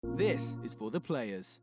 This is for the players.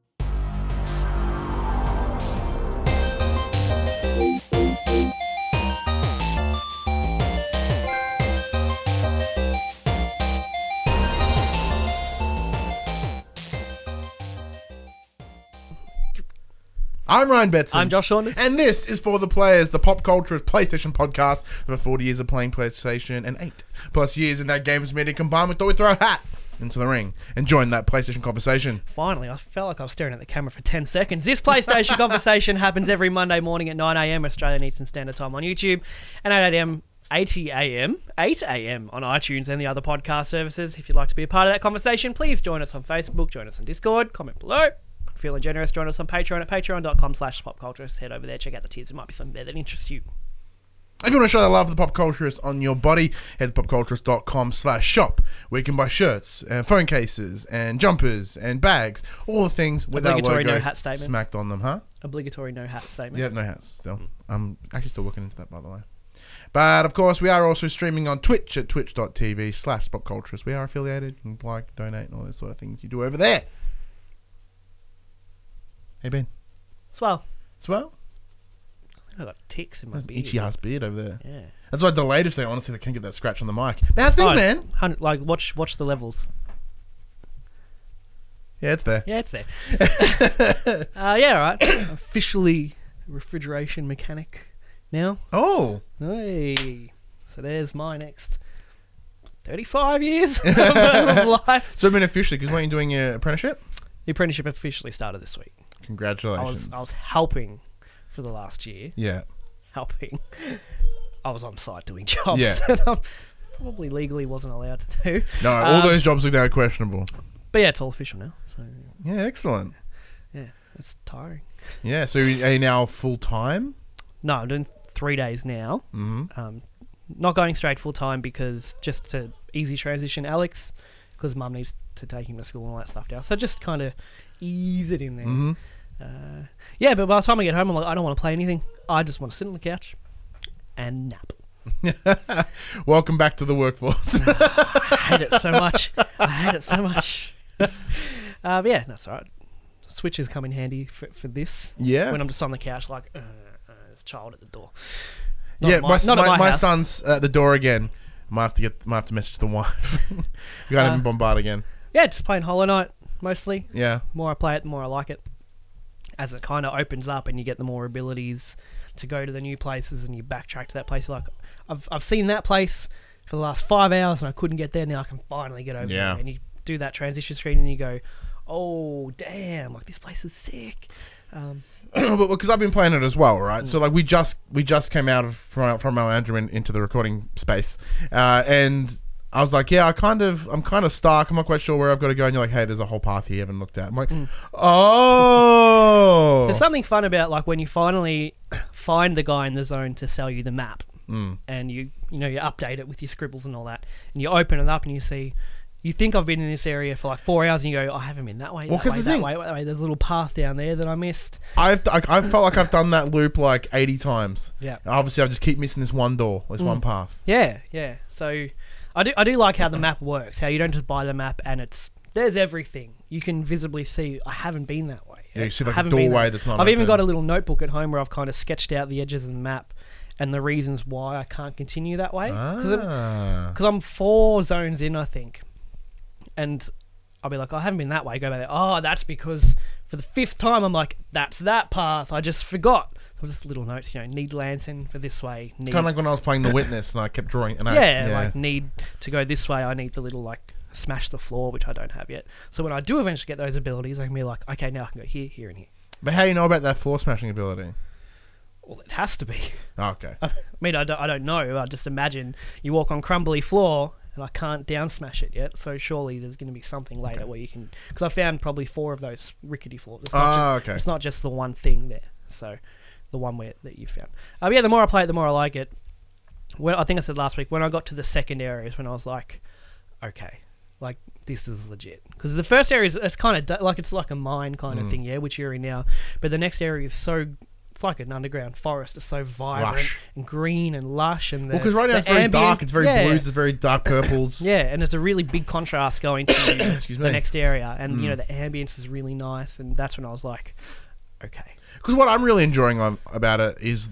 I'm Ryan Betson. I'm Josh Saunders. And this is For the Players, the PopCulturists PlayStation Podcast. Over 40 years of playing PlayStation and 8+ years in that games media combined, we thought we'd throw a hat into the ring and join that PlayStation conversation. Finally, I felt like I was staring at the camera for 10 seconds. This PlayStation conversation happens every Monday morning at 9 a.m. Australian Eastern Standard Time on YouTube and at 8 a.m. on iTunes and the other podcast services. If you'd like to be a part of that conversation, please join us on Facebook, join us on Discord, comment below. Feeling generous, join us on Patreon at patreon.com/popculturists. Head over there, check out the tiers. There might be something there that interests you. If you want to show the love of the PopCulturists on your body, head to popculturists.com/shop, where you can buy shirts and phone cases and jumpers and bags, all the things with our logo no hat statement smacked on them, huh? Obligatory no hat statement. Yeah, no hats still. I'm actually still looking into that, by the way. But, of course, we are also streaming on Twitch at twitch.tv/popculturists. We are affiliated. You can like, donate, and all those sort of things you do over there. Hey, Ben. Swell. I got ticks in my beard. Itchy ass beard over there. Yeah. That's why I delayed it, so honestly I can't get that scratch on the mic. But how's things, man? Like, watch the levels. Yeah, it's there. Yeah, it's there. Yeah, all right. Officially refrigeration mechanic now. Oh. Hey. So there's my next 35 years of life. So, I mean, officially, because weren't you doing your apprenticeship? The apprenticeship officially started this week. Congratulations. I was helping for the last year. Yeah. Helping. I was on site doing jobs Yeah. that I probably legally wasn't allowed to do. No, all those jobs look now questionable. But yeah, it's all official now. So Yeah, excellent. yeah, it's tiring. Yeah, so are you now full-time? No, I'm doing 3 days now. Mm-hmm. Not going straight full time because just to easy transition Alex, because Mum needs to take him to school and all that stuff now. So just kind of ease it in there. Mm-hmm. Yeah, but by the time I get home, I'm like, I don't want to play anything. I just want to sit on the couch and nap. Welcome back to the workforce. I hate it so much. But yeah, that's all right. Switches come in handy for this. Yeah. When I'm just on the couch, like, there's a child at the door. My house. son's at the door again. Might have to message the wife. You got him bombard again. Yeah, just playing Hollow Knight mostly. Yeah. The more I play it, the more I like it. As it kind of opens up and you get the more abilities to go to the new places and you backtrack to that place. Like, I've seen that place for the last 5 hours and I couldn't get there. Now I can finally get over there. And you do that transition screen and you go, oh, damn, like this place is sick. Because I've been playing it as well, right? So like we just came out from our lounge room into the recording space, and I was like, yeah, I'm kind of stuck. I'm not quite sure where I've got to go. And you're like, hey, there's a whole path you haven't looked at. I'm like, oh. There's something fun about like when you finally find the guy in the zone to sell you the map, and you update it with your scribbles and all that, and you open it up and you see. You think I've been in this area for like 4 hours and you go, I haven't been that way, well, that way. There's a little path down there that I missed. I've felt like I've done that loop like 80 times. Yeah. Obviously, I just keep missing this one door, this one path. Yeah. So I do like how the map works, how you don't just buy the map and there's everything. You can visibly see, I haven't been that way. Yeah, you see like a doorway that's not I've even open. got a little notebook at home where I've kind of sketched out the edges of the map and the reasons why I can't continue that way. Because I'm 4 zones in, I think. And I'll be like, I haven't been that way. Go back there. Oh, that's because for the 5th time, I'm like, that's that path. I just forgot. So just little notes, need Lansing for this way. Kind of like when I was playing The Witness and I kept drawing. And like need to go this way. I need the little like smash the floor, which I don't have yet. So when I do eventually get those abilities, I can be like, okay, now I can go here, here, and here. But how do you know about that floor smashing ability? Well, it has to be. Oh, okay. I mean, I don't know. I just imagine you walk on crumbly floor. And I can't down smash it yet, so surely there's going to be something later where you can. Because I found probably 4 of those rickety floors. It's not just the one thing there. So the one that you found. Yeah, the more I play it, the more I like it. I think I said last week when I got to the second area is when I was like, okay, like this is legit. Because the first area it's kind of like it's like a mine kind of thing, which you're in now. But the next area is so it's like an underground forest. It's so vibrant and green and lush. And because right now it's very dark. It's very blues. It's very dark purples. Yeah, and it's a really big contrast going to the next area. And, you know, the ambience is really nice. And that's when I was like, okay. Because what I'm really enjoying about it is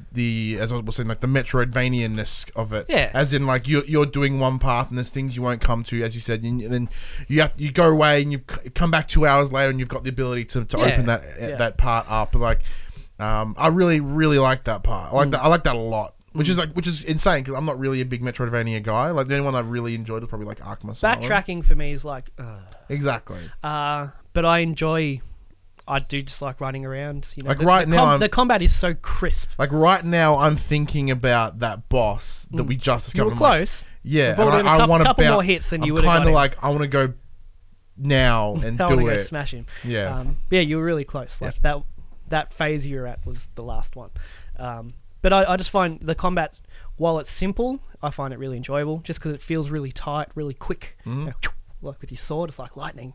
as I was saying, like the Metroidvania-ness of it. Yeah. As in, like, you're doing one path and there's things you won't come to, as you said, and then you go away and you come back 2 hours later and you've got the ability to open that part up. Like, I really, really like that part. I like that a lot. Which is insane because I'm not really a big Metroidvania guy. Like the only one I really enjoyed was probably like Arkham Asylum. Backtracking for me is like, exactly. But I do just like running around. You know, like the combat is so crisp. Like right now, I'm thinking about that boss that we just discovered. You were close. Yeah, and I want a couple more hits than you would have got. Kind of like I want to go now and I do want to it. go smash him. Yeah, yeah, you were really close. Like that phase you were at was the last one. But I just find the combat, while it's simple, I find it really enjoyable. Just because it feels really tight, really quick. You know, like with your sword, it's like lightning.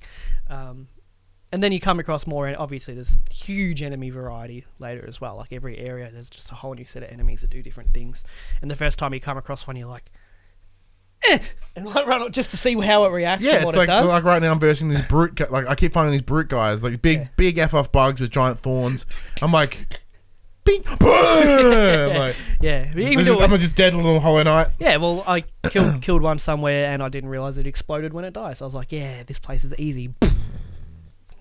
And then you come across more, and obviously there's huge enemy variety later as well. Like every area, there's just a whole new set of enemies that do different things. And the first time you come across one, you're like, and like run up just to see how it reacts and what it does. Like right now I'm versing these brute, like I keep finding these brute guys, like big F-off bugs with giant thorns. I'm like, bing, boom! Like, I'm just dead little Hollow Knight. Yeah, well, I killed one somewhere and I didn't realise it exploded when it died. So I was like, yeah, this place is easy.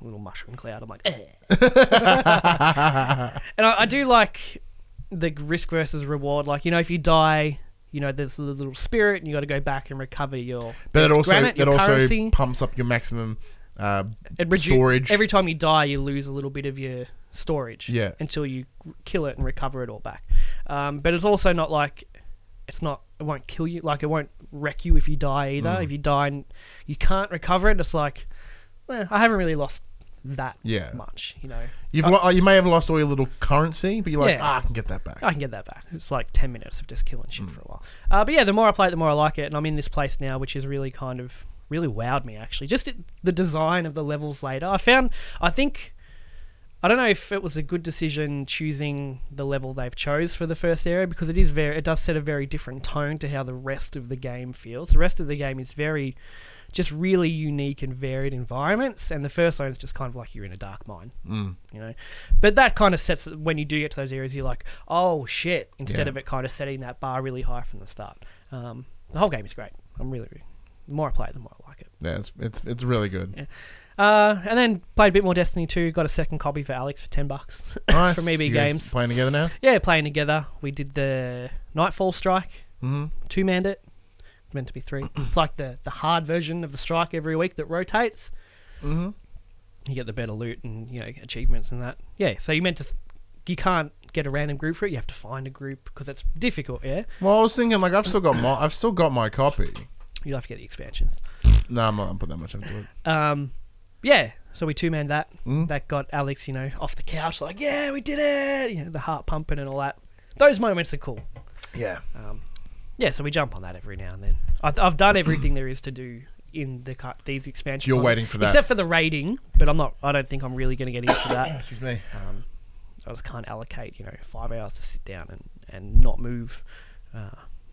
Little mushroom cloud. I'm like, and I do like the risk versus reward. Like, you know, if you die, you know, there's a little spirit and you got to go back and recover your granite, your currency. Also pumps up your maximum storage. Every time you die, you lose a little bit of your storage. Yeah. Until you kill it and recover it all back. But it's also not like it won't kill you. Like, it won't wreck you if you die either. If you die and you can't recover it, it's like, I haven't really lost that much, you know. You may have lost all your little currency, but you're like, I can get that back. I can get that back. It's like 10 minutes of just killing shit for a while. But yeah, the more I play it, the more I like it, and I'm in this place now, which is really really wowed me, actually. Just the design of the levels later. I don't know if it was a good decision choosing the level they've chose for the first area, because it does set a very different tone to how the rest of the game feels. The rest of the game is just really unique and varied environments, and the first zone is just kind of like you're in a dark mine, you know. But that kind of sets, when you do get to those areas, you're like, oh shit, instead of it kind of setting that bar really high from the start. The whole game is great. The more I play it, the more I like it. Yeah, it's really good. Yeah. And then played a bit more Destiny 2. Got a second copy for Alex for $10 nice. from EB Games. Playing together now? Yeah, playing together. We did the Nightfall Strike. Two-manned it. Meant to be 3. It's like the hard version of the strike every week that rotates. You get the better loot and, you know, achievements and that. Yeah, so you can't get a random group for it. You have to find a group because it's difficult. Yeah. Well, I was thinking, like, I've still got my copy. You'll have to get the expansions. No, I'm not gonna put that much into it. Yeah. So we two-manned that. That got Alex, you know, off the couch, like, yeah, we did it. You know, the heart pumping and all that. Those moments are cool. Yeah. Yeah, so we jump on that every now and then. I've done everything there is to do in these expansions. You're waiting for that, except for the raiding, but I don't think I'm really going to get into that. Excuse me. I just can't allocate, you know, 5 hours to sit down and not move.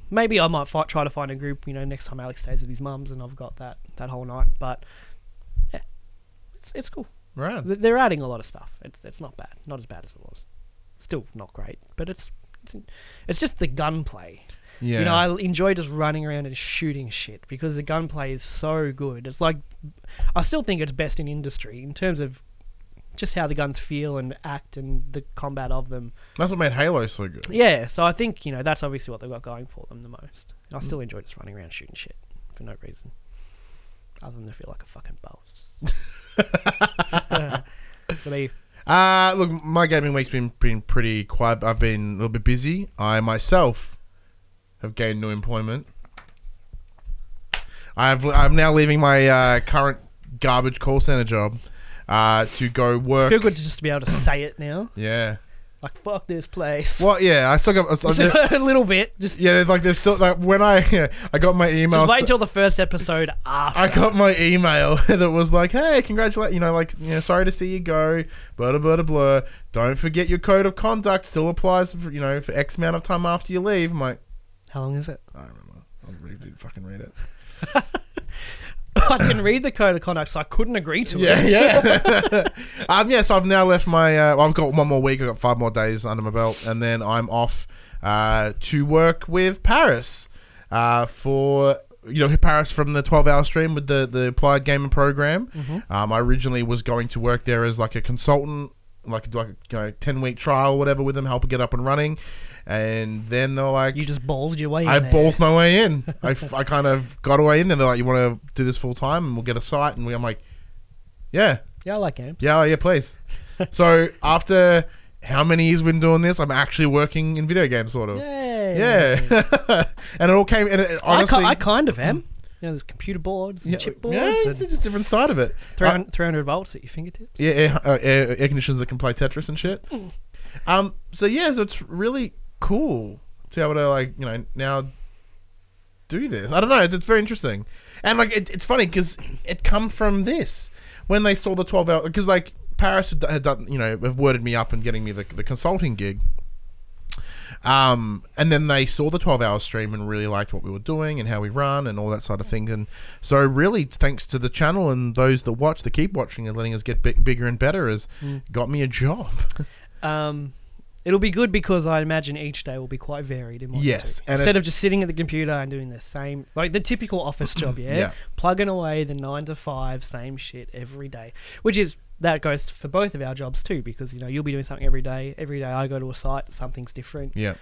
Maybe I might try to find a group, you know, next time Alex stays with his mums and I've got that whole night. But yeah, it's cool. Right. They're adding a lot of stuff. It's not bad, not as bad as it was. Still not great, but it's just the gunplay. Yeah. You know, I enjoy just running around and shooting shit because the gunplay is so good. It's like, I still think it's best in industry in terms of just how the guns feel and act and the combat of them. That's what made Halo so good. Yeah, so I think, you know, that's obviously what they've got going for them the most. And I still enjoy just running around shooting shit for no reason, other than to feel like a fucking boss. What about you? Look, my gaming week's been pretty quiet. I've been a little bit busy. I myself have gained new employment. I'm now leaving my current garbage call center job to go work. Feel good to just be able to say it now. Yeah. Like, fuck this place. Well, yeah, I still got a little bit. Just there's still like when I got my email. Just wait till the first episode after. I got my email that was like, "Hey, congratulate, sorry to see you go, blah blah blah. Don't forget your code of conduct still applies for for X amount of time after you leave." I'm like, how long is it? I don't remember. I fucking read it. I didn't read the code of conduct, so I couldn't agree to it. Yeah. So I've now left my. I've got one more week. I've got 5 more days under my belt, and then I'm off to work with Paris for Paris from the 12-hour stream with the Applied Gaming Program. Mm-hmm. I originally was going to work there as like a consultant, like a 10-week trial or whatever with them, help it get up and running. And then they're like... You just balled your way in. I balled my way in. I kind of got away in there. They're like, you want to do this full time and we'll get a site? And I'm like, yeah. Yeah, I like games. Yeah, please. So after how many years we've been doing this, I'm actually working in video games, sort of. Yay. Yeah. And it all came... And it, honestly, I kind of am. There's computer boards and chip boards. Yeah, it's just a different side of it. 300 volts at your fingertips. Yeah, air conditioners that can play Tetris and shit. So it's really cool to be able to now do this. I don't know, it's very interesting. And it's funny because it come from this when they saw the 12-hour, because Paris had done, have worded me up and getting me the consulting gig. And then they saw the 12-hour stream and really liked what we were doing and how we run and all that sort of thing. And so really thanks to the channel and those that keep watching and letting us get bigger and better has got me a job. It'll be good because I imagine each day will be quite varied in what you do. Instead of just sitting at the computer and doing the same, like the typical office job, plugging away the 9 to 5, same shit every day, that goes for both of our jobs too, because you'll be doing something every day. Every day I go to a site, something's different. Yeah.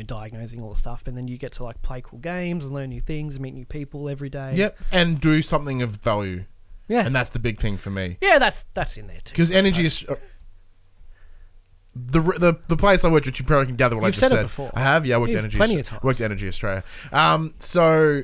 Diagnosing all the stuff, and then you get to play cool games and learn new things and meet new people every day. Yep, and do something of value. Yeah, and that's the big thing for me. Yeah, that's in there too. Because energy is the place I worked, which you probably can gather what I just said. You've said it before. I have. Yeah, I worked plenty of times. Worked at Energy Australia. So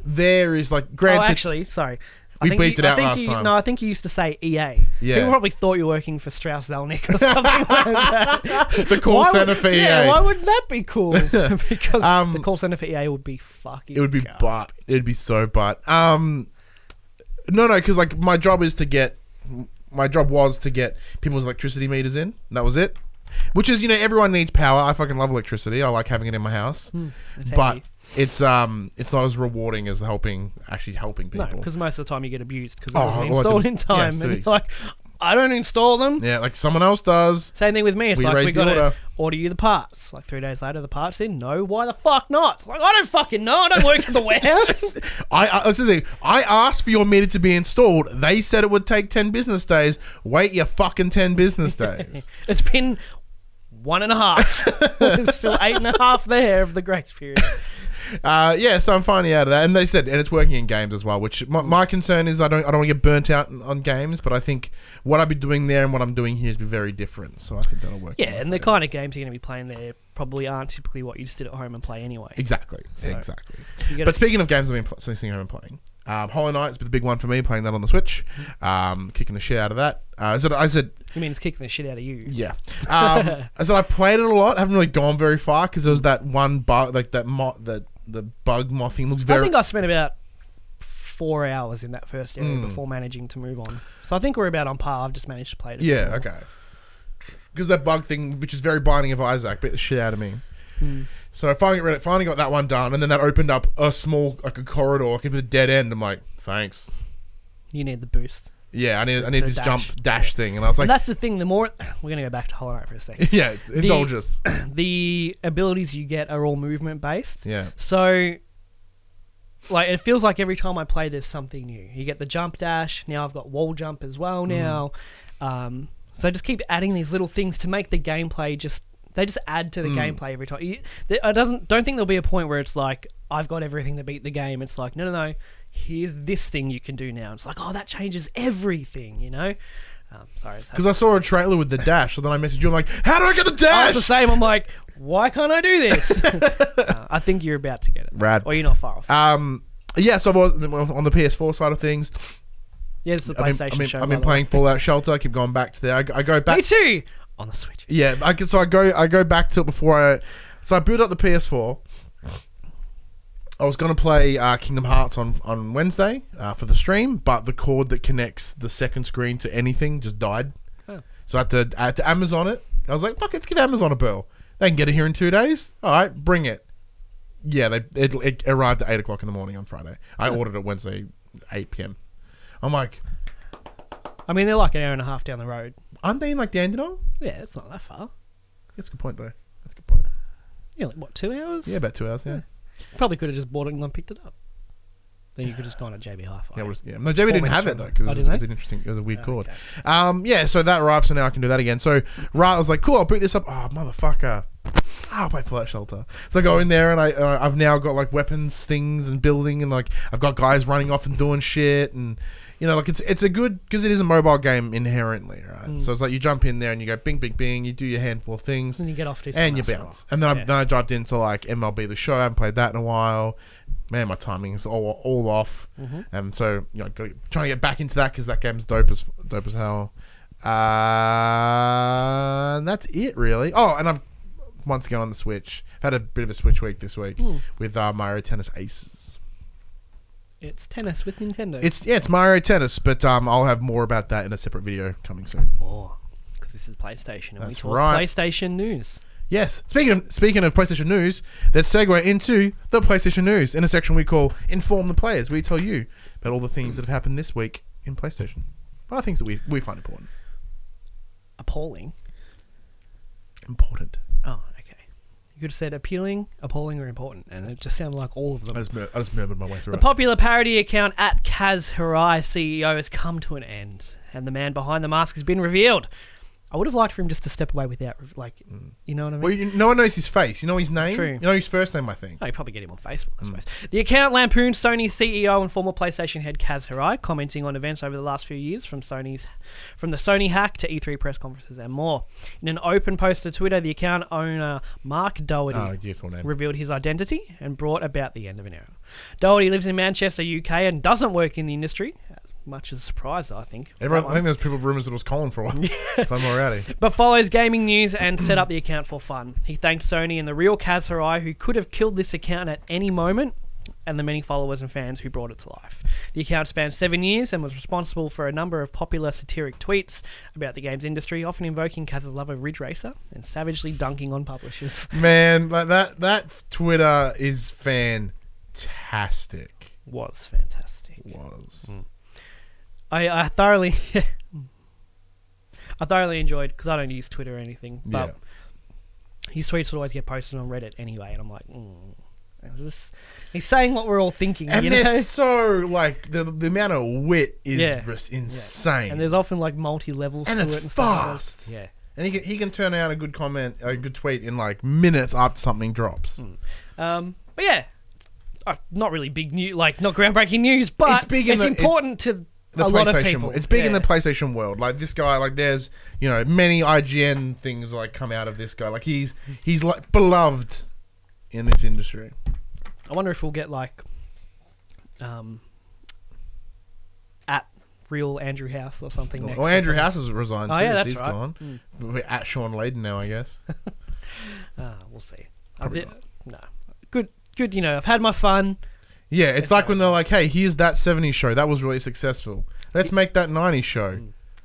there is granted. Oh, actually, sorry. We beeped it out last time. No, I think you used to say EA. Yeah. People probably thought you were working for Strauss Zelnick or something like that. The call center for EA. Yeah, why wouldn't that be cool? Because the call center for EA would be fucking... It would be butt. It would be so butt. No, because my job was to get people's electricity meters in. And that was it. Which is, everyone needs power. I fucking love electricity. I like having it in my house. But it's not as rewarding as helping people. No, because most of the time you get abused because it wasn't installed in time. Yeah, and you're like, I don't install them. Yeah, someone else does. Same thing with me. It's we got to order you the parts. 3 days later, the parts in. No, why the fuck not? I don't fucking know. I don't work at the warehouse. I asked for your meter to be installed. They said it would take 10 business days. Wait your fucking 10 business days. It's been 1.5. There's still 8.5 there of the grace period. So I'm finally out of that, and they said, and it's working in games as well. Which my concern is, I don't want to get burnt out on games, but I think what I've been doing there and what I'm doing here is very different. So I think that'll work. Yeah, and the kind of games you're going to be playing there probably aren't typically what you sit at home and play anyway. Exactly. But speaking of games I've been sitting home and playing, Hollow Knight's been the big one for me. Playing that on the Switch, kicking the shit out of that. I said. You mean it's kicking the shit out of you? Yeah. I said I played it a lot. Haven't really gone very far because there was that one bug, the bug mothing looks very... I think I spent about 4 hours in that first area before managing to move on. So I think we're about on par. I've just managed to play it. Yeah, okay. Because that bug thing, which is very Binding of Isaac, bit the shit out of me. So I finally got that one done, and then that opened up a small, a corridor, with a dead end. I'm like, thanks. You need the boost. Yeah, I need this dash thing, and I was like... And that's the thing, the more... We're going to go back to Hollow Knight for a second. Yeah, indulge us. The abilities you get are all movement-based. Yeah. So, it feels like every time I play, there's something new. You get the jump dash, now I've got wall jump as well now. So I just keep adding these little things to make the gameplay they just add to the gameplay every time. I don't think there'll be a point where it's like, I've got everything to beat the game. It's like, no. Here's this thing you can do now. It's like, that changes everything, Sorry. Because I saw a trailer with the dash, so then I messaged you. I'm like, how do I get the dash? It's the same. I'm like, why can't I do this? I think you're about to get it. Rad. Or you're not far off. So I was on the PS4 side of things. Yeah, it's the PlayStation show. I've been playing Fallout Shelter. I keep going back to there. I go back. Me too. on the Switch. Yeah, I go back to it before I boot up the PS4. I was going to play Kingdom Hearts on Wednesday for the stream, but the cord that connects the second screen to anything just died. Oh. So I had to Amazon it. I was like, fuck, let's give Amazon a bill. They can get it here in 2 days. All right, bring it. Yeah, it arrived at 8 o'clock in the morning on Friday. I ordered it Wednesday, 8 p.m. I'm like... I mean, they're like an hour and a half down the road. Aren't they in like Dandenong? Yeah, it's not that far. That's a good point, though. That's a good point. Yeah, like what, 2 hours? Yeah, about 2 hours, yeah. Probably could have just bought it and picked it up. Then you could just gone to JB Hi-Fi. Yeah. No, JB didn't have it though because it was a weird cord. Okay. Yeah, so that arrived, so now I can do that again. So Rant was like, cool, I'll boot this up. Oh, motherfucker. I'll play Fallout Shelter. So I go in there and I've now got like weapons things and building and like I've got guys running off and doing shit and you know like it's a good because it is a mobile game inherently, right? So it's like you jump in there and you go bing bing bing, you do your handful of things and you get off to and you bounce. And then I dived into like MLB The Show. I haven't played that in a while. Man, my timing is all off. And so you know trying to get back into that because that game's dope as hell. And that's it really. Oh, and I've once again on the Switch. I've had a bit of a Switch week this week with Mario Tennis Aces. It's tennis with Nintendo. It's Mario Tennis, but I'll have more about that in a separate video coming soon. Oh, because this is PlayStation, and that's we talk right. PlayStation news. Yes. Speaking of PlayStation news, let's segue into the PlayStation news in a section we call Inform the Players. We tell you about all the things that have happened this week in PlayStation. Well, things that we find important. Appalling. Important. Oh, okay. You could have said appealing, appalling, or important, and it just sounded like all of them. I just murmured my way through it. The popular parody account at Kaz Hirai CEO has come to an end, and the man behind the mask has been revealed. I would have liked for him just to step away without, like, you know what I mean? Well, no one knows his face. You know his name? True. You know his first name, I think. Oh, you probably get him on Facebook, I suppose. The account lampoons Sony's CEO and former PlayStation head Kaz Hirai, commenting on events over the last few years from the Sony hack to E3 press conferences and more. In an open post to Twitter, the account owner Mark Doherty revealed his identity and brought about the end of an era. Doherty lives in Manchester, UK, and doesn't work in the industry. Much as a surprise, I think. I think there's rumours that it was Colin for a while. I'm already. But follows gaming news and set up the account for fun. He thanked Sony and the real Kaz Hirai, who could have killed this account at any moment, and the many followers and fans who brought it to life. The account spanned 7 years and was responsible for a number of popular satiric tweets about the games industry, often invoking Kaz's love of Ridge Racer and savagely dunking on publishers. Man, like that Twitter is fantastic. Was fantastic. Was. I thoroughly enjoyed, because I don't use Twitter or anything, but his tweets would always get posted on Reddit anyway, and I'm like, he's saying what we're all thinking, and you know? they're so like the amount of wit is just insane, and there's often like multi levels and to it's it and fast. Stuff like and he can turn out a good comment, a good tweet in like minutes after something drops. But yeah, not really big news, like not groundbreaking news, but it's important to the PlayStation. It's big in the PlayStation world. Like this guy, like there's many IGN things like come out of this guy. Like he's like beloved in this industry. I wonder if we'll get like at real Andrew House or something next. Well, Andrew House has resigned too. Yeah, that's He's right. gone. We're at Sean Layden now, I guess. We'll see. No, good. I've had my fun. Yeah, it's like when they're like, hey, here's that 70s show. That was really successful. Let's make that 90s show.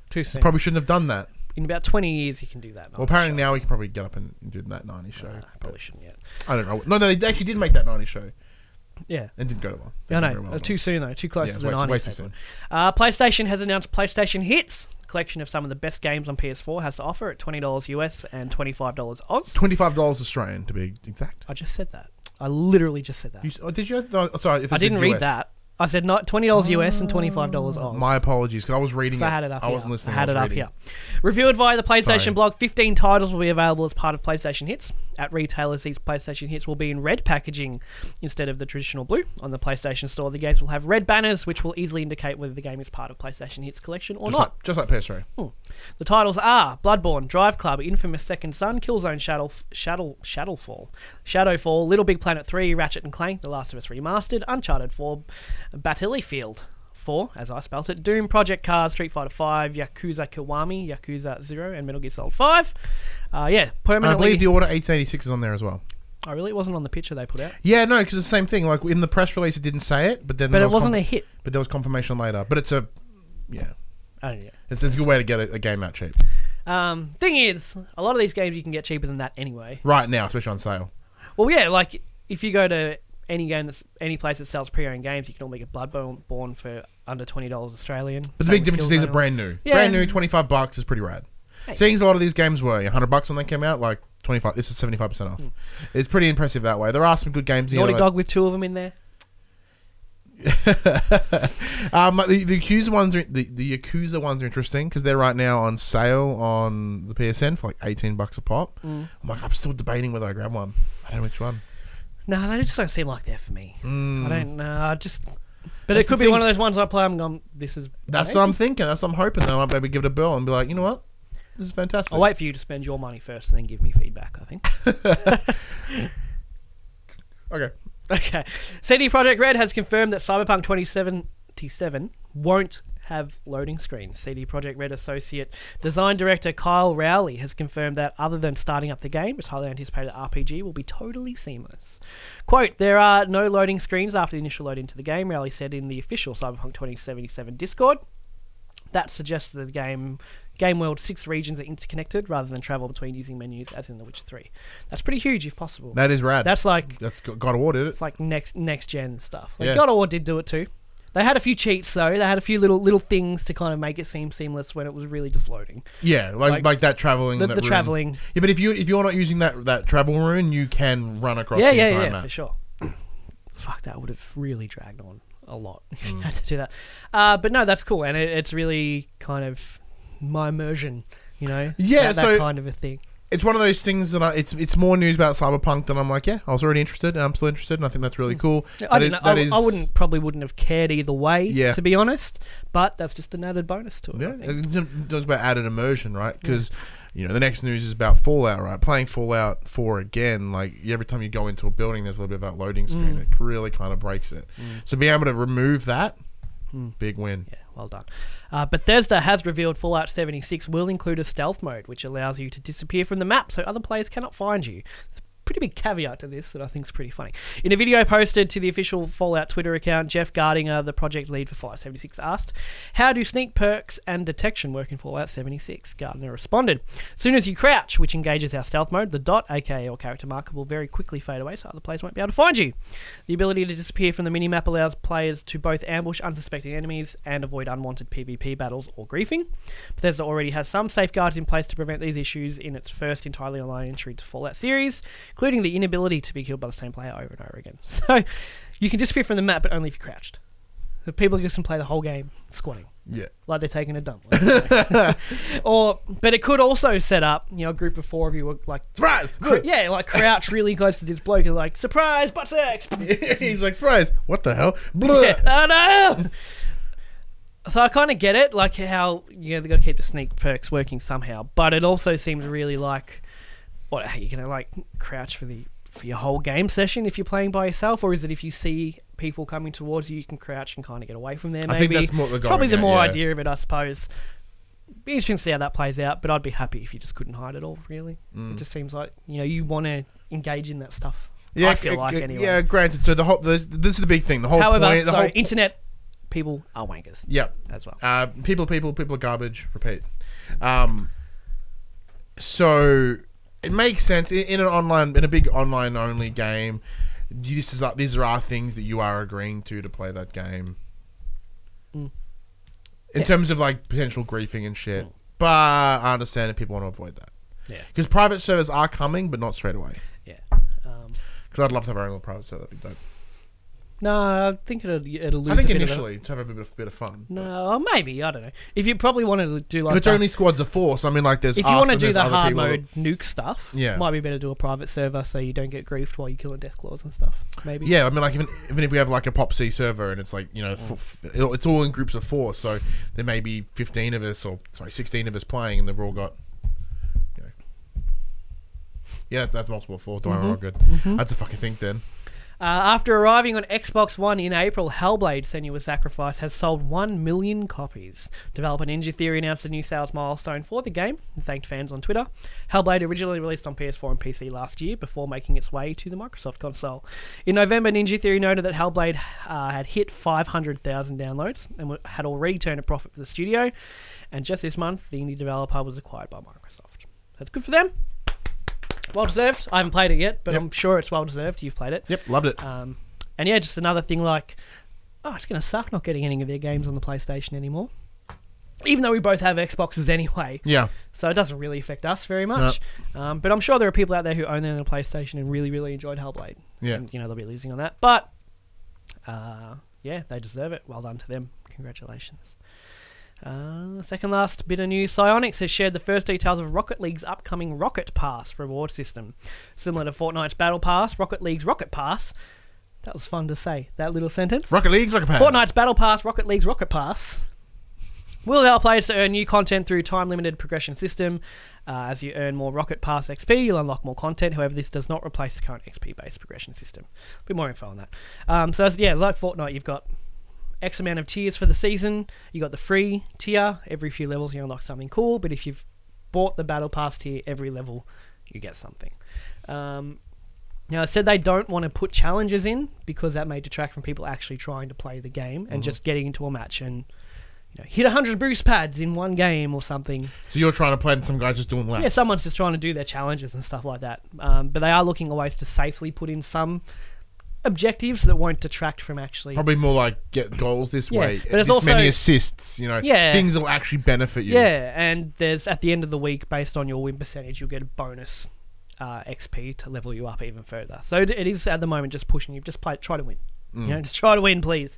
Too soon. Probably shouldn't have done that. In about 20 years, you can do that. Well, apparently now we can probably get up and do that 90s show. Probably shouldn't yet. I don't know. No, they actually did make that 90s show. Yeah. And didn't go to well. I know. Too soon, though. Too close to the 90s. Way too soon. PlayStation has announced PlayStation Hits. A collection of some of the best games on PS4 has to offer at $20 US and $25 Oz. $25 Australian, to be exact. I just said that. I literally just said that. Did you? No, sorry, if I didn't read that. I said $20 US and $25 Oz. My apologies, because I was reading it. I had it up here. I wasn't listening. I had it up here. Reviewed via the PlayStation blog, 15 titles will be available as part of PlayStation Hits. At retailers, these PlayStation Hits will be in red packaging instead of the traditional blue. On the PlayStation Store, the games will have red banners, which will easily indicate whether the game is part of PlayStation Hits collection or not. Just like PS3. The titles are Bloodborne, Drive Club, Infamous Second Son, Killzone Shadowfall, Little Big Planet 3, Ratchet & Clank, The Last of Us Remastered, Uncharted 4, Battlefield 4, as I spelt it, Doom, Project Cars, Street Fighter 5, Yakuza Kiwami, Yakuza 0, and Metal Gear Solid 5. Permanently. I believe the Order 1886 is on there as well. Oh, really? It wasn't on the picture they put out? Yeah, no, because it's the same thing. Like, in the press release, it didn't say it, but then... But it wasn't a hit. But there was confirmation later. But it's a... Yeah. Oh, yeah. It's a good way to get a game out cheap. Thing is, a lot of these games you can get cheaper than that anyway. Right now, especially on sale. Well, yeah, like, if you go to any place that sells pre-owned games, you can normally get Bloodborne for under $20 Australian. But the big difference is these are brand new. Yeah. Brand new, $25 is pretty rad. Hey. Seeing as a lot of these games were $100 when they came out, like 25. This is 75% off. It's pretty impressive that way. There are some good games. Naughty Dog with 2 of them in there. The Yakuza ones are Yakuza ones are interesting because they're right now on sale on the PSN for like $18 a pop. I'm still debating whether I grab one. I don't know which one. No, they just don't seem like they're for me. I don't know. But it could be one of those ones I play. I'm going. This is. That's what I'm thinking. That's what I'm hoping. Though I might maybe give it a bill and be like, you know what, this is fantastic. I'll wait for you to spend your money first and then give me feedback. I think. Okay. CD Projekt Red has confirmed that Cyberpunk 2077 won't have loading screens. CD Projekt Red Associate Design Director Kyle Rowley has confirmed that other than starting up the game, its highly anticipated RPG will be totally seamless. Quote, there are no loading screens after the initial load into the game, Rowley said in the official Cyberpunk 2077 Discord. That suggests that the game world's 6 regions are interconnected rather than travel between using menus as in The Witcher 3. That's pretty huge if possible. That is rad. That's like... That's God of War did it. It's like next gen stuff. Like God of War did do it too. They had a few cheats though. They had a few little things to kind of make it seem seamless when it was really just loading. Yeah, like that traveling. The traveling. Yeah, but if you're not using that travel rune, you can run across the entire map. For sure. Fuck, that would have really dragged on a lot if you had to do that. But no, that's cool, and it's really kind of my immersion, you know. Yeah, that kind of a thing. It's one of those things that it's more news about Cyberpunk than I'm like, yeah, I was already interested and I'm still interested and I think that's really cool. I probably wouldn't have cared either way, to be honest, but that's just an added bonus to it. Yeah, it's about added immersion, right? Because you know the next news is about Fallout, right? Playing Fallout 4 again, like every time you go into a building, there's a little bit about loading screen. It really kind of breaks it. So being able to remove that, big win. Yeah, well done. Bethesda has revealed Fallout 76 will include a stealth mode, which allows you to disappear from the map so other players cannot find you. It's a pretty big caveat to this that I think is pretty funny. In a video posted to the official Fallout Twitter account, Jeff Gardinger, the project lead for Fallout 76, asked, how do sneak perks and detection work in Fallout 76? Gardinger responded, as soon as you crouch, which engages our stealth mode, the dot, aka your character marker, will very quickly fade away so other players won't be able to find you. The ability to disappear from the minimap allows players to both ambush unsuspecting enemies and avoid unwanted PvP battles or griefing. Bethesda already has some safeguards in place to prevent these issues in its first entirely online entry to Fallout series, including the inability to be killed by the same player over and over again. So you can disappear from the map, but only if you're crouched. So people just can play the whole game squatting. Yeah. Like they're taking a dump. But it could also set up, a group of 4 of you like... Surprise! Like crouch really close to this bloke and like, surprise, butt sex! He's like, surprise! What the hell? Yeah. Oh no! So I kind of get it, like how, they've got to keep the sneak perks working somehow, but it also seems really like... What are you gonna like crouch for your whole game session if you're playing by yourself, or is it if you see people coming towards you, you can crouch and kind of get away from them? Maybe. I think that's more probably the more idea of it, I suppose. Be interesting to see how that plays out, but I'd be happy if you just couldn't hide it all. Really, it just seems like you want to engage in that stuff. Yeah, I feel like anyway. Yeah, granted. So this is the big thing. The whole point. Internet people are wankers. Yep, as well. People are garbage. Repeat. So. It makes sense in a big online only game. These are things that you are agreeing to play that game. In terms of like potential griefing and shit, but I understand if people want to avoid that. Yeah, because private servers are coming, but not straight away. Yeah, because I'd love to have our own little private server. That'd be dope. No, I think it'll lose. I think initially to have a bit of fun. No, maybe I don't know. If you probably wanted to do like, if it's only squads of 4, so I mean, like there's. If you want to do the hard mode nuke stuff, might be better to do a private server so you don't get griefed while you're killing deathclaws and stuff. Maybe. Yeah, I mean, like even if we have like a PopC server and it's like it's all in groups of 4, so there may be 16 of us playing, and they've all got. Yeah, that's multiple 4. Don't worry, we're all good. I had to fucking think then. After arriving on Xbox One in April, Hellblade: Senua's Sacrifice has sold 1 million copies. Developer Ninja Theory announced a new sales milestone for the game and thanked fans on Twitter. Hellblade originally released on PS4 and PC last year before making its way to the Microsoft console. In November, Ninja Theory noted that Hellblade had hit 500,000 downloads and had already turned a profit for the studio. And just this month, the indie developer was acquired by Microsoft. That's good for them. Well deserved. I haven't played it yet, but I'm sure it's well deserved. You've played it. Yep, loved it. And yeah, just another thing like, it's going to suck not getting any of their games on the PlayStation anymore. Even though we both have Xboxes anyway. Yeah. So it doesn't really affect us very much. No. But I'm sure there are people out there who own their own PlayStation and really, really enjoyed Hellblade. Yeah. And, they'll be losing on that. But, yeah, they deserve it. Well done to them. Congratulations. Second last bit of news, Psyonix has shared the first details of Rocket League's upcoming Rocket Pass reward system. Similar to Fortnite's Battle Pass, Rocket League's Rocket Pass, that was fun to say, that little sentence. Rocket League's Rocket Pass. Fortnite's Battle Pass, Rocket League's Rocket Pass will allow players to earn new content through time-limited progression system. As you earn more Rocket Pass XP, you'll unlock more content. However, this does not replace the current XP-based progression system. A bit more info on that. So, like Fortnite, you've got X amount of tiers for the season. You got the free tier. Every few levels you unlock something cool, but if you've bought the Battle Pass tier, every level you get something. Now, I said they don't want to put challenges in because that may detract from people actually trying to play the game and just getting into a match and hit 100 boost pads in one game or something. So you're trying to play and some guys just doing laps? Yeah, someone's just trying to do their challenges and stuff like that. But they are looking at ways to safely put in some objectives that won't detract from actually... Probably more like get goals this way. But it's also many assists, things that will actually benefit you. Yeah, and there's at the end of the week, based on your win percentage, you'll get a bonus XP to level you up even further. So it is at the moment just pushing you. Just try to win. Just try to win, please.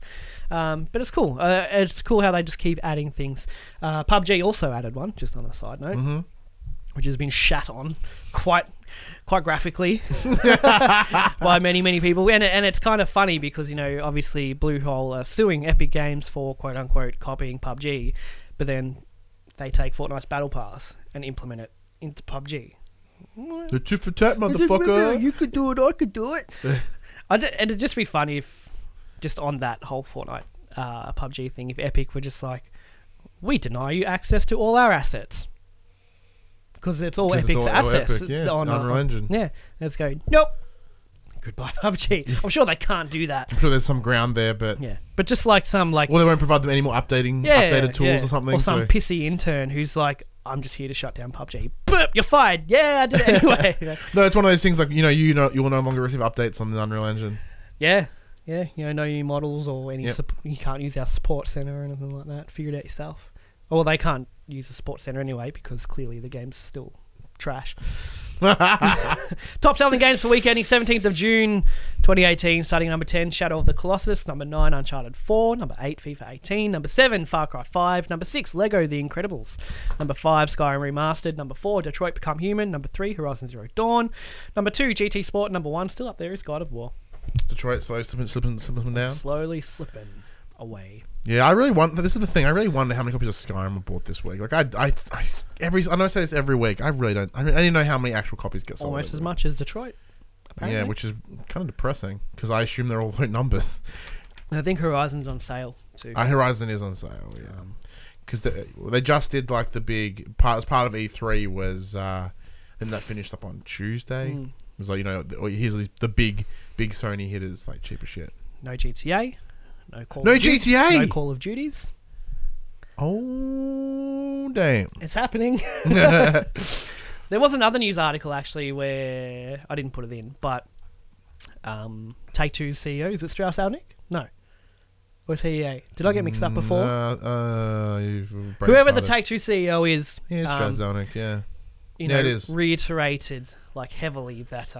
But it's cool. It's cool how they just keep adding things. PUBG also added one, just on a side note, which has been shat on quite graphically by many people, and it's kind of funny because obviously Bluehole are suing Epic Games for quote unquote copying PUBG, but then they take Fortnite's Battle Pass and implement it into PUBG. The tit for tat, motherfucker. You could do it, I could do it. It'd just be funny if, just on that whole Fortnite PUBG thing, if Epic were just like, we deny you access to all our assets. Because it's all Epic's assets. Epic, it's on Unreal Engine. Yeah, let's go. Nope. Goodbye, PUBG. I'm sure they can't do that. I'm sure there's some ground there, but but just like some like. Well, they won't provide them any more updated tools or something. Or some pissy intern who's like, I'm just here to shut down PUBG. Boop, you're fired. Yeah, I did it anyway. No, it's one of those things like you will no longer receive updates on the Unreal Engine. Yeah. No new models or any. You can't use our support center or anything like that. Figure it out yourself. Well, they can't use the Sports Center anyway because clearly the game's still trash. Top selling games for week ending 17th of June 2018. Starting number 10, Shadow of the Colossus. Number 9, Uncharted 4. Number 8, FIFA 18. Number 7, Far Cry 5. Number 6, Lego The Incredibles. Number 5, Skyrim Remastered. Number 4, Detroit Become Human. Number 3, Horizon Zero Dawn. Number 2, GT Sport. Number 1, still up there, is God of War. Detroit slowly slipping down. Slowly slipping away. Yeah, I really want. This is the thing. I really wonder how many copies of Skyrim were bought this week. Like I know I say this every week. I really don't. I didn't know how many actual copies get sold. Almost as much as Detroit. Apparently. Yeah, which is kind of depressing because I assume they're all low numbers. I think Horizon's on sale too. Horizon is on sale. Yeah, because they just did like the big part. As part of E3 was, then that finished up on Tuesday. It was like here's the big Sony hitters like cheap as shit. No GTA. No GTA. No Call of Duties. Oh, damn. It's happening. There was another news article, actually, where I didn't put it in, but Take-Two CEO, is it Strauss-Zelnick? No. Or is he EA? Did I get mixed up before? Whoever the Take-Two CEO is... Yeah, Strauss-Zelnick, yeah. It is. Reiterated, heavily that...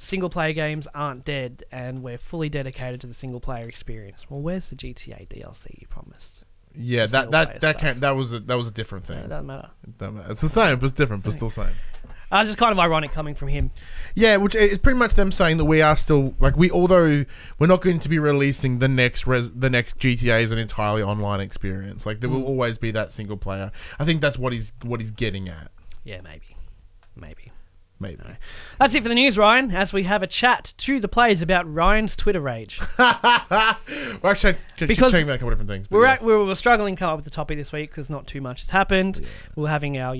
single-player games aren't dead, and we're fully dedicated to the single-player experience. Well, where's the GTA DLC you promised? Yeah, that was a different thing. Yeah, it doesn't matter. It's the same, but it's different, but still same. It's just kind of ironic coming from him. Yeah, which is pretty much them saying that we are still although we're not going to be releasing the next GTA as an entirely online experience. There will always be that single player. I think that's what he's getting at. Yeah, maybe. Maybe. No. That's it for the news, Ryan, as we have a chat to the players about Ryan's Twitter rage. We're actually talking about a couple different things. We were struggling to come up with the topic this week because not too much has happened. Yeah. We were having our,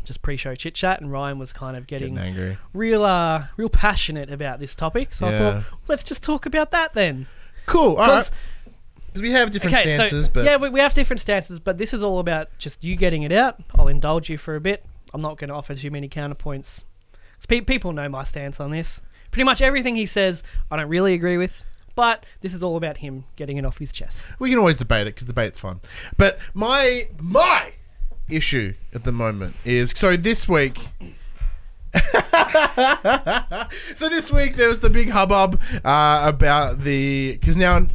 just pre-show chit-chat, and Ryan was kind of getting angry. real passionate about this topic. So I thought, let's just talk about that then. Cool. All right. Because we have different stances. But yeah, we have different stances, but this is all about just you getting it out. I'll indulge you for a bit. I'm not going to offer too many counterpoints. People know my stance on this. Pretty much everything he says, I don't really agree with. But this is all about him getting it off his chest. We can always debate it because debate's fun. But my issue at the moment is, so this week there was the big hubbub about because now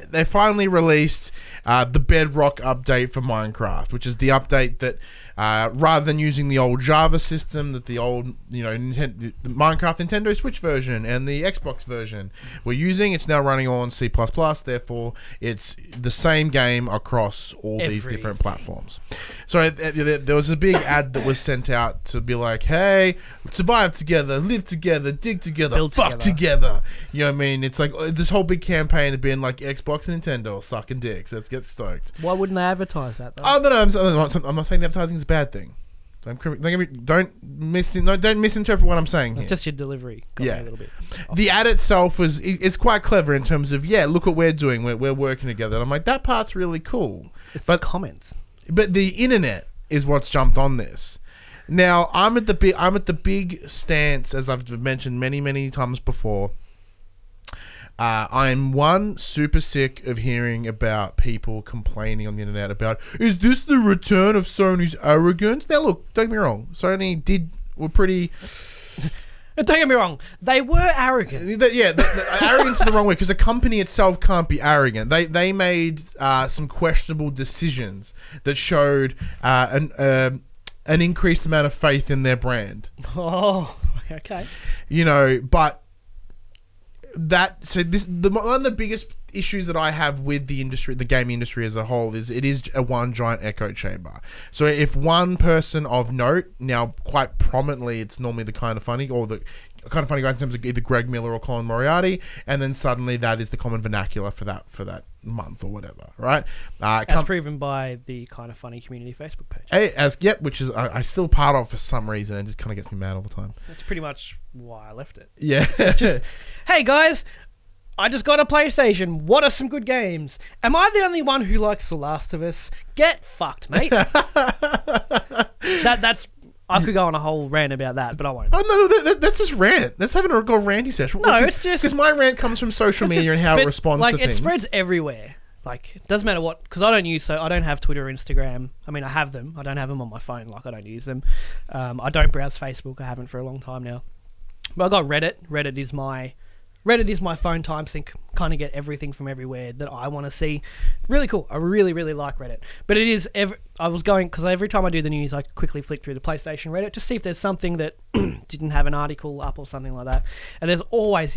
they finally released the Bedrock update for Minecraft, which is the update that rather than using the old Java system that the old the Minecraft Nintendo Switch version and the Xbox version were using, it's now running all on C++. Therefore, it's the same game across all these different platforms. So there was a big ad that was sent out to be like, hey, survive together, live together, dig together, build fuck together. You know what I mean? It's like this whole big campaign had been like Xbox and Nintendo sucking dicks. Let's get stoked. Why wouldn't they advertise that though? Oh, no, I'm not saying the advertising is a bad thing. Don't misinterpret what I'm saying here. It's just your delivery. A little bit. The ad itself it's quite clever in terms of, look what we're doing. We're working together. And I'm like, that part's really cool. It's the comments. But the internet is what's jumped on this. Now, I'm at the big stance, as I've mentioned many times before. I'm super sick of hearing about people complaining on the internet about, is this the return of Sony's arrogance? Now look, don't get me wrong, Sony were pretty... Don't get me wrong, they were arrogant. Arrogance is the wrong word, because a company itself can't be arrogant. They made some questionable decisions that showed an increased amount of faith in their brand. Oh, okay. But... one of the biggest issues that I have with the industry, the gaming industry as a whole, is it is a one giant echo chamber. So if one person of note, now quite prominently, it's normally the Kind of Funny or the Kind of Funny guys in terms of either Greg Miller or Colin Moriarty, and then suddenly that is the common vernacular for that month or whatever, right? As proven by the Kind of Funny community Facebook page. Which is I still part of for some reason, and just kind of gets me mad all the time. That's pretty much why I left it. Yeah, it's just, hey guys, I just got a PlayStation. What are some good games? Am I the only one who likes The Last of Us? Get fucked, mate. That's. I could go on a whole rant about that, but I won't. Oh, no, that's just rant. That's having a ranty session. No, it's just... Because my rant comes from social media and how it responds to things. It spreads everywhere. Like, it doesn't matter what... Because I don't have Twitter or Instagram. I mean, I have them. I don't have them on my phone. Like, I don't use them. I don't browse Facebook. I haven't for a long time now. But I got Reddit. Reddit is my phone time sync. Kind of get everything from everywhere that I want to see. Really cool. I really, really like Reddit. But it is... because every time I do the news, I quickly flick through the PlayStation Reddit to see if there's something that didn't have an article up or something like that. And there's always,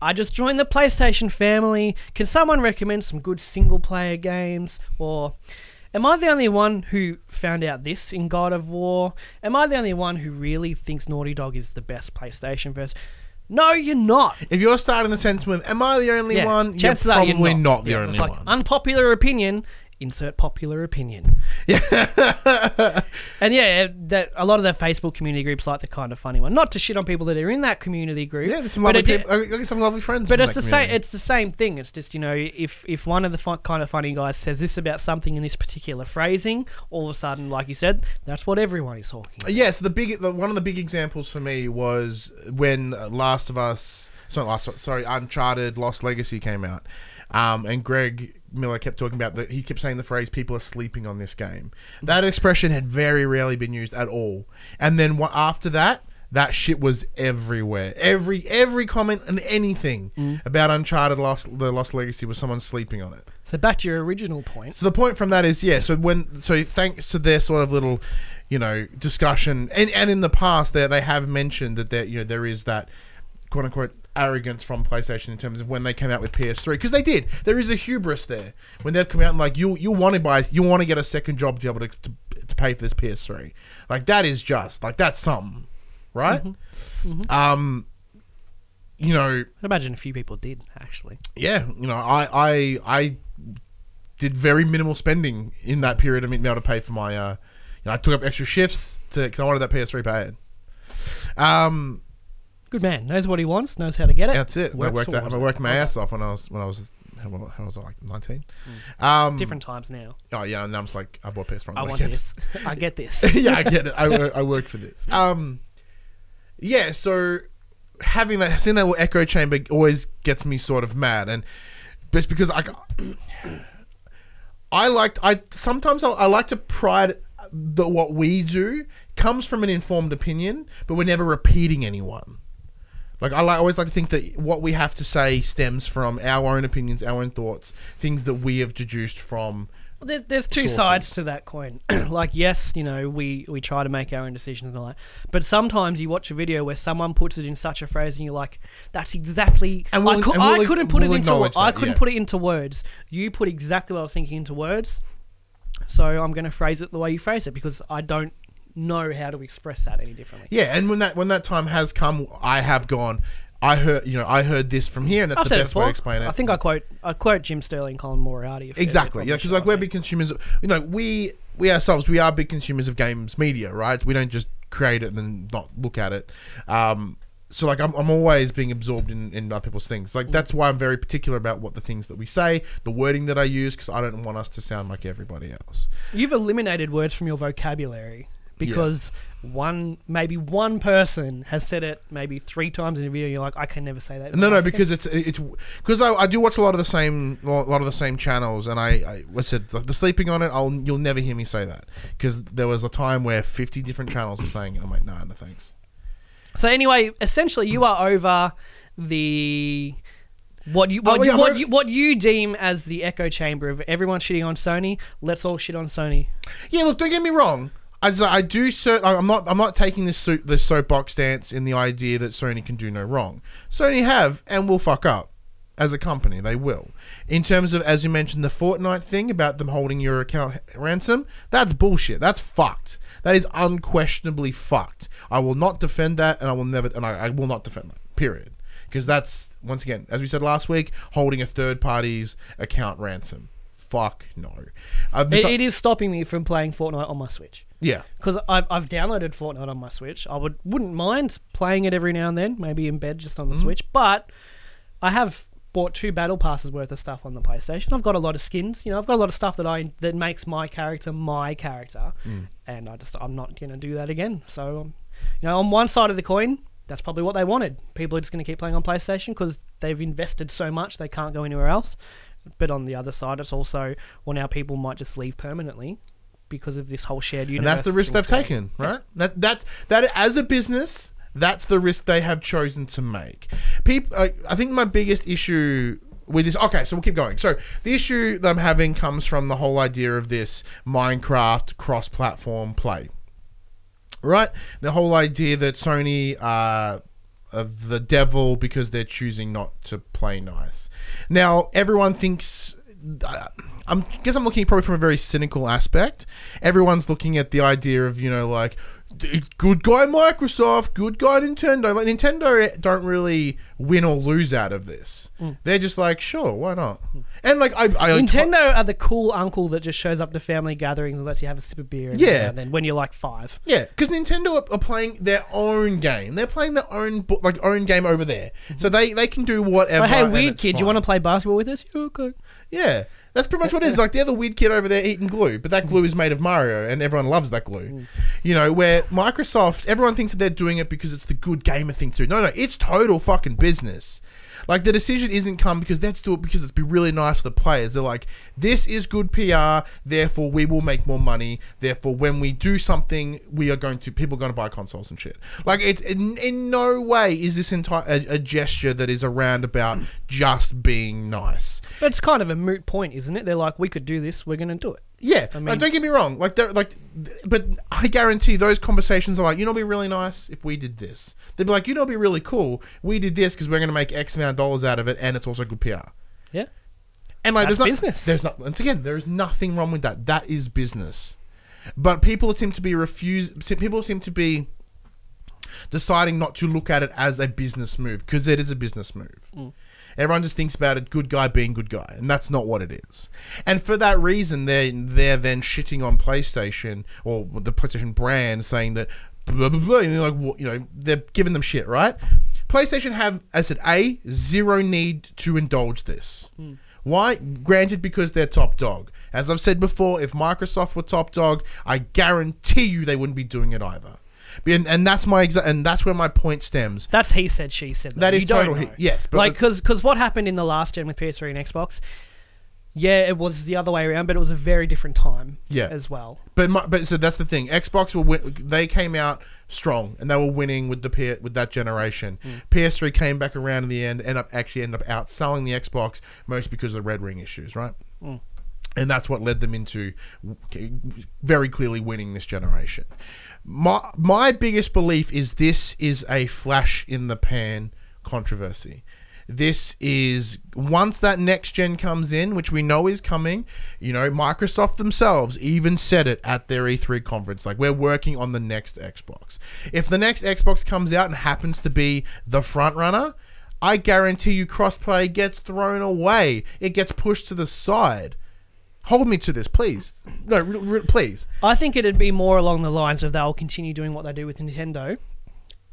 I just joined the PlayStation family. Can someone recommend some good single-player games? Or... Am I the only one who found out this in God of War? Am I the only one who really thinks Naughty Dog is the best PlayStation version? No, you're not. If you're starting the sentence with, am I the only one? Chances are you're probably not the only one. Unpopular opinion, insert popular opinion. Yeah. And that a lot of the Facebook community groups like the Kind of Funny one. Not to shit on people that are in that community group. Yeah, there's some lovely people. I got some lovely friends. But it's the same. It's the same thing. It's just if one of the Kind of Funny guys says this about something in this particular phrasing, all of a sudden, like you said, that's what everyone is talking about. Yeah. So one of the big examples for me was when Uncharted Lost Legacy came out, and Greg Miller kept talking about he kept saying the phrase, people are sleeping on this game. That expression had very rarely been used at all. And then after that shit was everywhere. Every comment and anything about Uncharted the Lost Legacy was someone sleeping on it. So back to your original point. So the point from that is, so thanks to their sort of little, discussion, and in the past they have mentioned that there is that quote unquote arrogance from PlayStation in terms of when they came out with PS3, because they did. There is a hubris there when they've come out and like you want to get a second job to be able to pay for this PS3. Like, that is just, like, that's something, right? You know, I'd imagine a few people did, actually. Yeah, you know, I did very minimal spending in that period of being able to pay for my, you know, I took up extra shifts because I wanted that PS3 paid. Good man. Knows what he wants, knows how to get it. That's it. I worked my ass off when I was how was I, like 19? Different times now. Oh yeah, and I'm just like, I bought PS4. I want this. I get this. Yeah, I get it. I worked for this. Yeah, so having that, seeing that little echo chamber always gets me sort of mad, and just because I like to pride that what we do comes from an informed opinion, but we're never repeating anyone. Like, I always like to think that what we have to say stems from our own opinions, our own thoughts, things that we have deduced from. There's two sides to that coin. Like, yes, you know, we try to make our own decisions and all that, but sometimes you watch a video where someone puts it in such a phrase, and you're like, "That's exactly." I couldn't put it into words. You put exactly what I was thinking into words, so I'm going to phrase it the way you phrase it because I don't know how to express that any differently. Yeah, and when that time has come, I have gone, I heard this from here, and that's the best way to explain it. I think I quote Jim Sterling, Colin Moriarty. Exactly, yeah, because like we're big consumers. You know, we ourselves, we are big consumers of games media, right? We don't just create it and then not look at it. So like I'm always being absorbed in other people's things. Like that's why I'm very particular about what the things that we say, the wording that I use, because I don't want us to sound like everybody else. You've eliminated words from your vocabulary because maybe one person has said it maybe 3 times in a video. You're like, I can never say that. No, because it's because I do watch a lot of the same channels, and I said like, the sleeping on it. You'll never hear me say that because there was a time where 50 different channels were saying it. I'm like, no thanks. So anyway, essentially, you are over what you deem as the echo chamber of everyone shitting on Sony. Let's all shit on Sony. Yeah, look, don't get me wrong. I'm not taking this soapbox stance in the idea that Sony can do no wrong. Sony have and will fuck up as a company. They will. In terms of, as you mentioned, the Fortnite thing about them holding your account ransom, that's bullshit. That's fucked. That is unquestionably fucked. I will not defend that, and I will not defend that. Period. Because that's, once again, as we said last week, holding a third party's account ransom. Fuck no. It is stopping me from playing Fortnite on my Switch. Yeah, because I've downloaded Fortnite on my Switch. I wouldn't mind playing it every now and then, maybe in bed just on the Switch. But I have bought 2 battle passes worth of stuff on the PlayStation. I've got a lot of skins. You know, I've got a lot of stuff that makes my character, and I'm not gonna do that again. So, you know, on one side of the coin, that's probably what they wanted. People are just gonna keep playing on PlayStation because they've invested so much they can't go anywhere else. But on the other side, it's also, well, now people might just leave permanently because of this whole shared universe. And that's the risk they've taken, right? Yeah. That as a business, that's the risk they have chosen to make. People, I think my biggest issue with this... Okay, so we'll keep going. So the issue that I'm having comes from the whole idea of this Minecraft cross-platform play. Right? The whole idea that Sony... of the devil because they're choosing not to play nice. Now, everyone thinks... I guess I'm looking probably from a very cynical aspect. Everyone's looking at the idea of, you know, like, good guy Microsoft, good guy Nintendo. Like, Nintendo don't really win or lose out of this. They're just like, sure, why not? And like, Nintendo are the cool uncle that just shows up to family gatherings and lets you have a sip of beer. And then when you're like 5. Yeah, because Nintendo are playing their own game. They're playing their own own game over there, so they can do whatever. Hey, weird kid, you want to play basketball with us? Yeah, okay. Yeah. That's pretty much what it is. Like, they're the weird kid over there eating glue, but that glue is made of Mario, and everyone loves that glue. You know, where Microsoft, everyone thinks that they're doing it because it's the good gamer thing to do. No, it's total fucking business. Like, the decision isn't come because let's do it because it's be really nice for the players. They're like, this is good PR, therefore we will make more money. Therefore, when we do something, people are going to buy consoles and shit. Like, it's in no way is this a gesture that is around about just being nice. But it's kind of a moot point, isn't it? They're like, we could do this, we're going to do it. Yeah, I mean, don't get me wrong. But I guarantee those conversations are like, you know, it'd be really nice if we did this. They'd be like, you know, it'd be really cool. We did this because we're going to make X amount of dollars out of it, and it's also good PR. Yeah, and like, that's business. Once again, there is nothing wrong with that. That is business. But people seem to be deciding not to look at it as a business move, because it is a business move. Everyone just thinks about it, good guy being good guy, and that's not what it is. And for that reason, they're then shitting on PlayStation or the PlayStation brand, saying that blah blah blah. They're giving them shit, right? PlayStation have, as I said, zero need to indulge this. Why? Granted, because they're top dog. As I've said before, if Microsoft were top dog, I guarantee you they wouldn't be doing it either. And that's that's where my point stems. That's he said, she said. That is total yes. But because what happened in the last gen with PS3 and Xbox, yeah, it was the other way around, but it was a very different time as well. But so that's the thing. Xbox they came out strong and they were winning with that generation. PS3 came back around in the end, ended up outselling the Xbox, mostly because of the Red Ring issues, right? And that's what led them into very clearly winning this generation. My biggest belief is this is a flash in the pan controversy. This is, once that next gen comes in, which we know is coming, Microsoft themselves even said it at their E3 conference, like, we're working on the next Xbox. If the next Xbox comes out and happens to be the front runner, I guarantee you crossplay gets thrown away. It gets pushed to the side. Hold me to this, please. No, please. I think it'd be more along the lines of they'll continue doing what they do with Nintendo,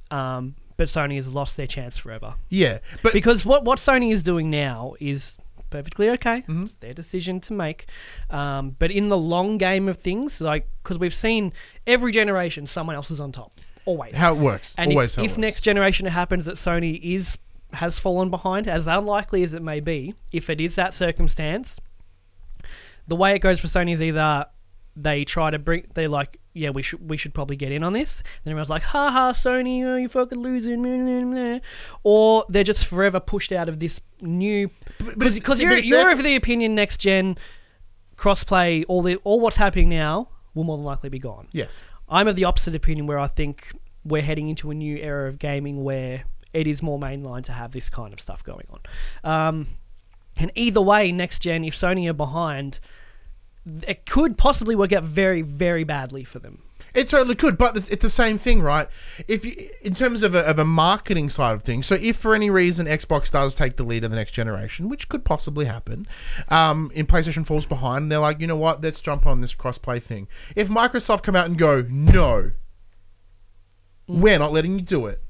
but Sony has lost their chance forever. Yeah, but because what Sony is doing now is perfectly okay. It's their decision to make. But in the long game of things, like, because we've seen every generation, someone else is on top. Always. How it works. And always if next generation it happens that Sony has fallen behind, as unlikely as it may be, if it is that circumstance, the way it goes for Sony is either they try to they're like, yeah, we should probably get in on this. And everyone's like, ha ha, Sony, you fucking losing. Or they're just forever pushed out of this new... Because you're of the opinion next gen, crossplay, all what's happening now will more than likely be gone. Yes. I'm of the opposite opinion, where I think we're heading into a new era of gaming where it is more mainline to have this kind of stuff going on. And either way, next gen, if Sony are behind, it could possibly work out very, very badly for them. It totally could, but it's the same thing, right? In terms of a marketing side of things, so if for any reason Xbox does take the lead in the next generation, which could possibly happen, and PlayStation falls behind, and they're like, you know what, let's jump on this crossplay thing. If Microsoft come out and go, no, we're not letting you do it.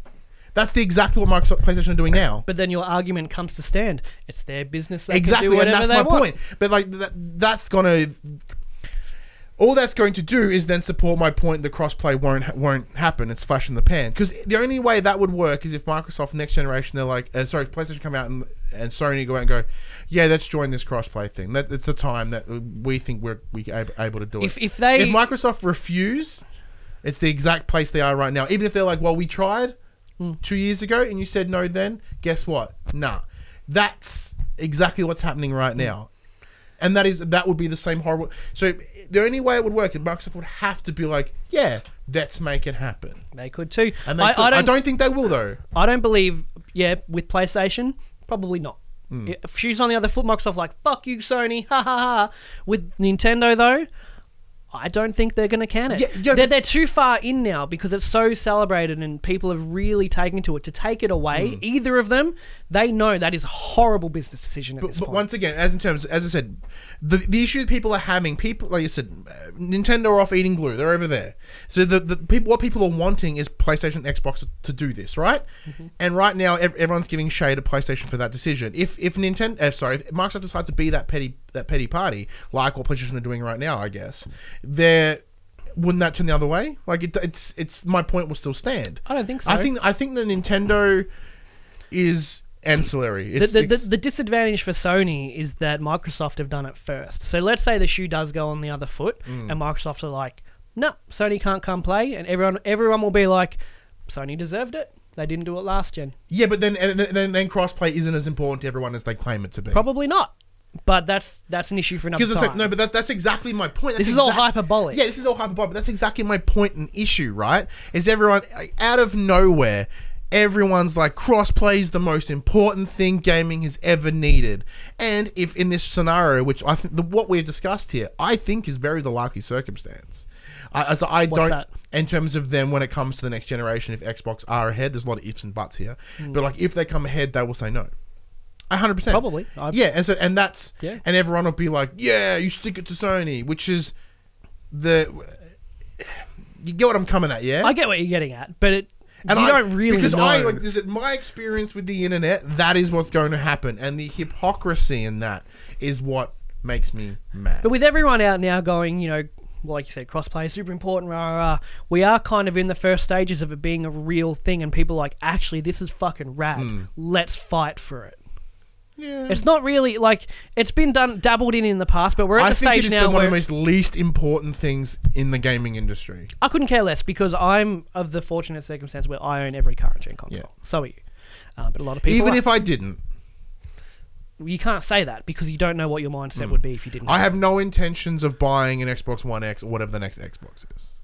That's exactly what PlayStation are doing now. But then your argument comes to stand. It's their business. They exactly, can do and that's my want. point. But like that's gonna, all that's going to do is then support my point that crossplay won't happen. It's flash in the pan. Because the only way that would work is if Microsoft next generation, they're like, if PlayStation come out and Sony go out and go, yeah, let's join this crossplay thing. It's the time that we think we're able to do it. If Microsoft refuse, it's the exact place they are right now. Even if they're like, well, we tried 2 years ago and you said no then, guess what? Nah. That's exactly what's happening right now. And that would be the same horrible... So the only way it would work is Microsoft would have to be like, yeah, let's make it happen. They could too. And I don't think they will, though. I don't believe, with PlayStation, probably not. If she's on the other foot, Microsoft's like, fuck you, Sony, ha ha ha. With Nintendo, though, I don't think they're going to can it. They're too far in now because it's so celebrated and people have really taken to it. To take it away, either of them, they know that is a horrible business decision at this point. But once again, as I said, the issue people are having, like you said, Nintendo are off eating glue. They're over there. So what people are wanting is PlayStation and Xbox to do this, right? And right now, everyone's giving shade at PlayStation for that decision. If Microsoft decides to be that petty party, like what PlayStation are doing right now, I guess, wouldn't that turn the other way? Like it's my point will still stand. I don't think so. I think the Nintendo is ancillary. The disadvantage for Sony is that Microsoft have done it first. So let's say the shoe does go on the other foot, and Microsoft are like, no, Sony can't come play, and everyone will be like, Sony deserved it. They didn't do it last gen. Yeah, but then crossplay isn't as important to everyone as they claim it to be. Probably not. But that's an issue for another time. Like, no, but that's exactly my point. This is all hyperbolic. Yeah, this is all hyperbolic. But that's exactly my point and issue, right? Is everyone out of nowhere? everyone's like, crossplay is the most important thing gaming has ever needed. And if in this scenario, which I think what we've discussed here, I think is very the likely circumstance. What's that? In terms of them when it comes to the next generation, if Xbox are ahead, there's a lot of ifs and buts here. But like, if they come ahead, they will say no. 100%. Probably. Yeah, and everyone will be like, yeah, you stick it to Sony, which is you get what I'm coming at, yeah? I get what you're getting at, but you don't really know. Because my experience with the internet, that is what's going to happen. And the hypocrisy in that is what makes me mad. But with everyone out now going, you know, like you said, crossplay is super important, rah, rah, rah. We are kind of in the first stages of it being a real thing, and people are like, actually, this is fucking rad. Let's fight for it. Yeah. It's not really like it's been dabbled in the past, but we're at the stage now where one of the where most least important things in the gaming industry. I couldn't care less because I'm of the fortunate circumstance where I own every current gen console. Yeah. So are you. But a lot of people, even if I didn't, you can't say that because you don't know what your mindset would be if you didn't. I have no intentions of buying an Xbox One X or whatever the next Xbox is.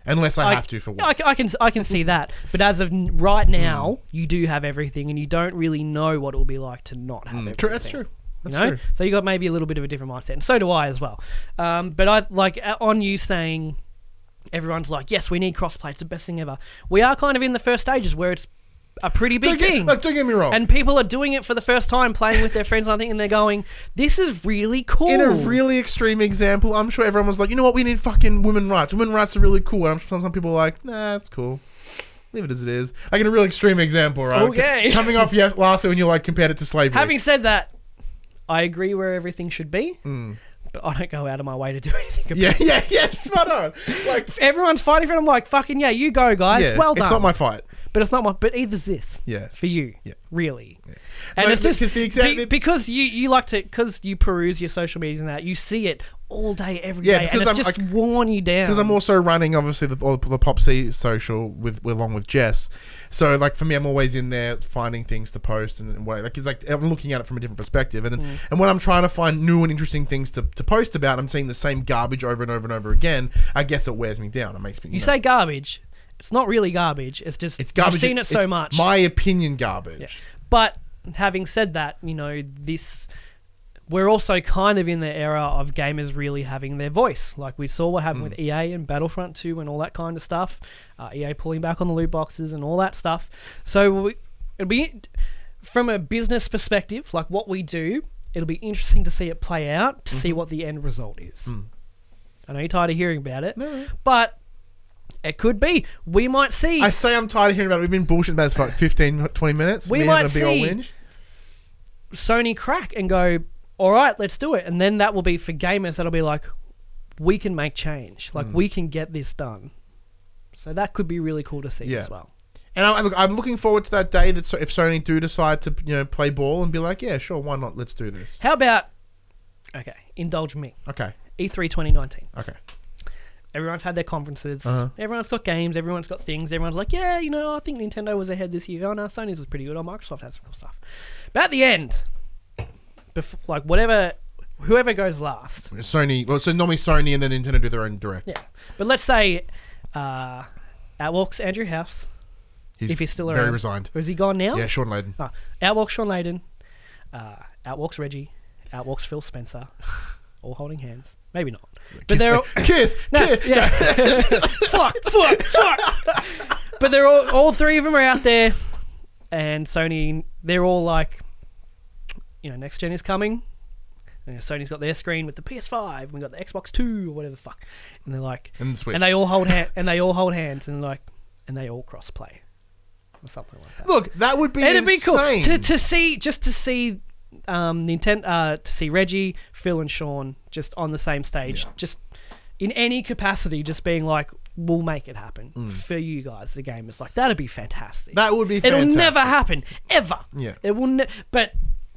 Unless I have to for work. I can see that. But as of right now, you do have everything, and you don't really know what it will be like to not have everything. True, that's true. That's true. So you got maybe a little bit of a different mindset, and so do I as well. But I like on you saying everyone's like, yes, we need crossplay. It's the best thing ever. We are kind of in the first stages where it's a pretty big thing. Don't get me wrong. And people are doing it for the first time, playing with their friends, I think, and they're going, this is really cool. In a really extreme example, I'm sure everyone was like, you know what, we need fucking women's rights. Women's rights are really cool. And I'm sure some people are like, nah, that's cool. Leave it as it is. Like in a real extreme example, right? Okay. Coming off last week when you like compared it to slavery. Having said that, I agree where everything should be. But I don't go out of my way to do anything about it. Yeah, spot on. Like, if everyone's fighting for it, I'm like, fucking yeah, you go, guys. Yeah, well done. It's not my fight. But it's not my. But either's this. Yeah. For you. Yeah. Really. Yeah. And no, it's just because you like to, because you peruse your social medias and that, you see it all day, every day, and it's just worn you down. Because I'm also running, obviously, the PopC social along with Jess. So, like, for me, I'm always in there finding things to post and like, it's like I'm looking at it from a different perspective. And then, and when I'm trying to find new and interesting things to post about, I'm seeing the same garbage over and over and over again. I guess it wears me down. It makes me. You say garbage. It's not really garbage. It's just garbage. You've seen it so much. My opinion, garbage. Yeah. But having said that, you know, we're also kind of in the era of gamers really having their voice. Like we saw what happened with EA and Battlefront 2 and all that kind of stuff. EA pulling back on the loot boxes and all that stuff. So it'll be, from a business perspective, like what we do, it'll be interesting to see it play out, to see what the end result is. I know you're tired of hearing about it, but it could be. We might see. I say I'm tired of hearing about it. We've been bullshitting about this for like 15, 20 minutes. We might see Sony crack and go, all right, let's do it. And then that will be for gamers. That'll be like, we can make change. Like we can get this done. So that could be really cool to see as well. And I'm looking forward to that day that if Sony do decide to play ball and be like, yeah, sure, why not? Let's do this. How about, indulge me. Okay. E3 2019. Okay. Everyone's had their conferences. Everyone's got games. Everyone's got things. Everyone's like, yeah, I think Nintendo was ahead this year. Oh, no, Sony's was pretty good. Oh, Microsoft has some cool stuff. But at the end, whoever goes last. Sony. So normally Sony and then Nintendo do their own direct. Yeah. But let's say out walks Andrew House. If he's still around. Very resigned. Or is he gone now? Yeah, Sean Layden. Out walks Sean Layden. Out walks Reggie. Out walks Phil Spencer. All holding hands. Maybe not. But they're all... Kiss! Yeah. Fuck! But they're all three of them are out there. And Sony, they're all like, next gen is coming. And Sony's got their screen with the PS5. And we got the Xbox 2 or whatever the fuck. And they're like... And the Switch. And they all hold hands. And they all cross-play. Or something like that. Look, that would be insane. It'd be cool. To see Nintendo, to see Reggie, Phil, and Sean just on the same stage, just in any capacity, just being like, "We'll make it happen for you guys, the gamers." Like that'd be fantastic. That would be fantastic. It'll never happen ever. Yeah, it will. But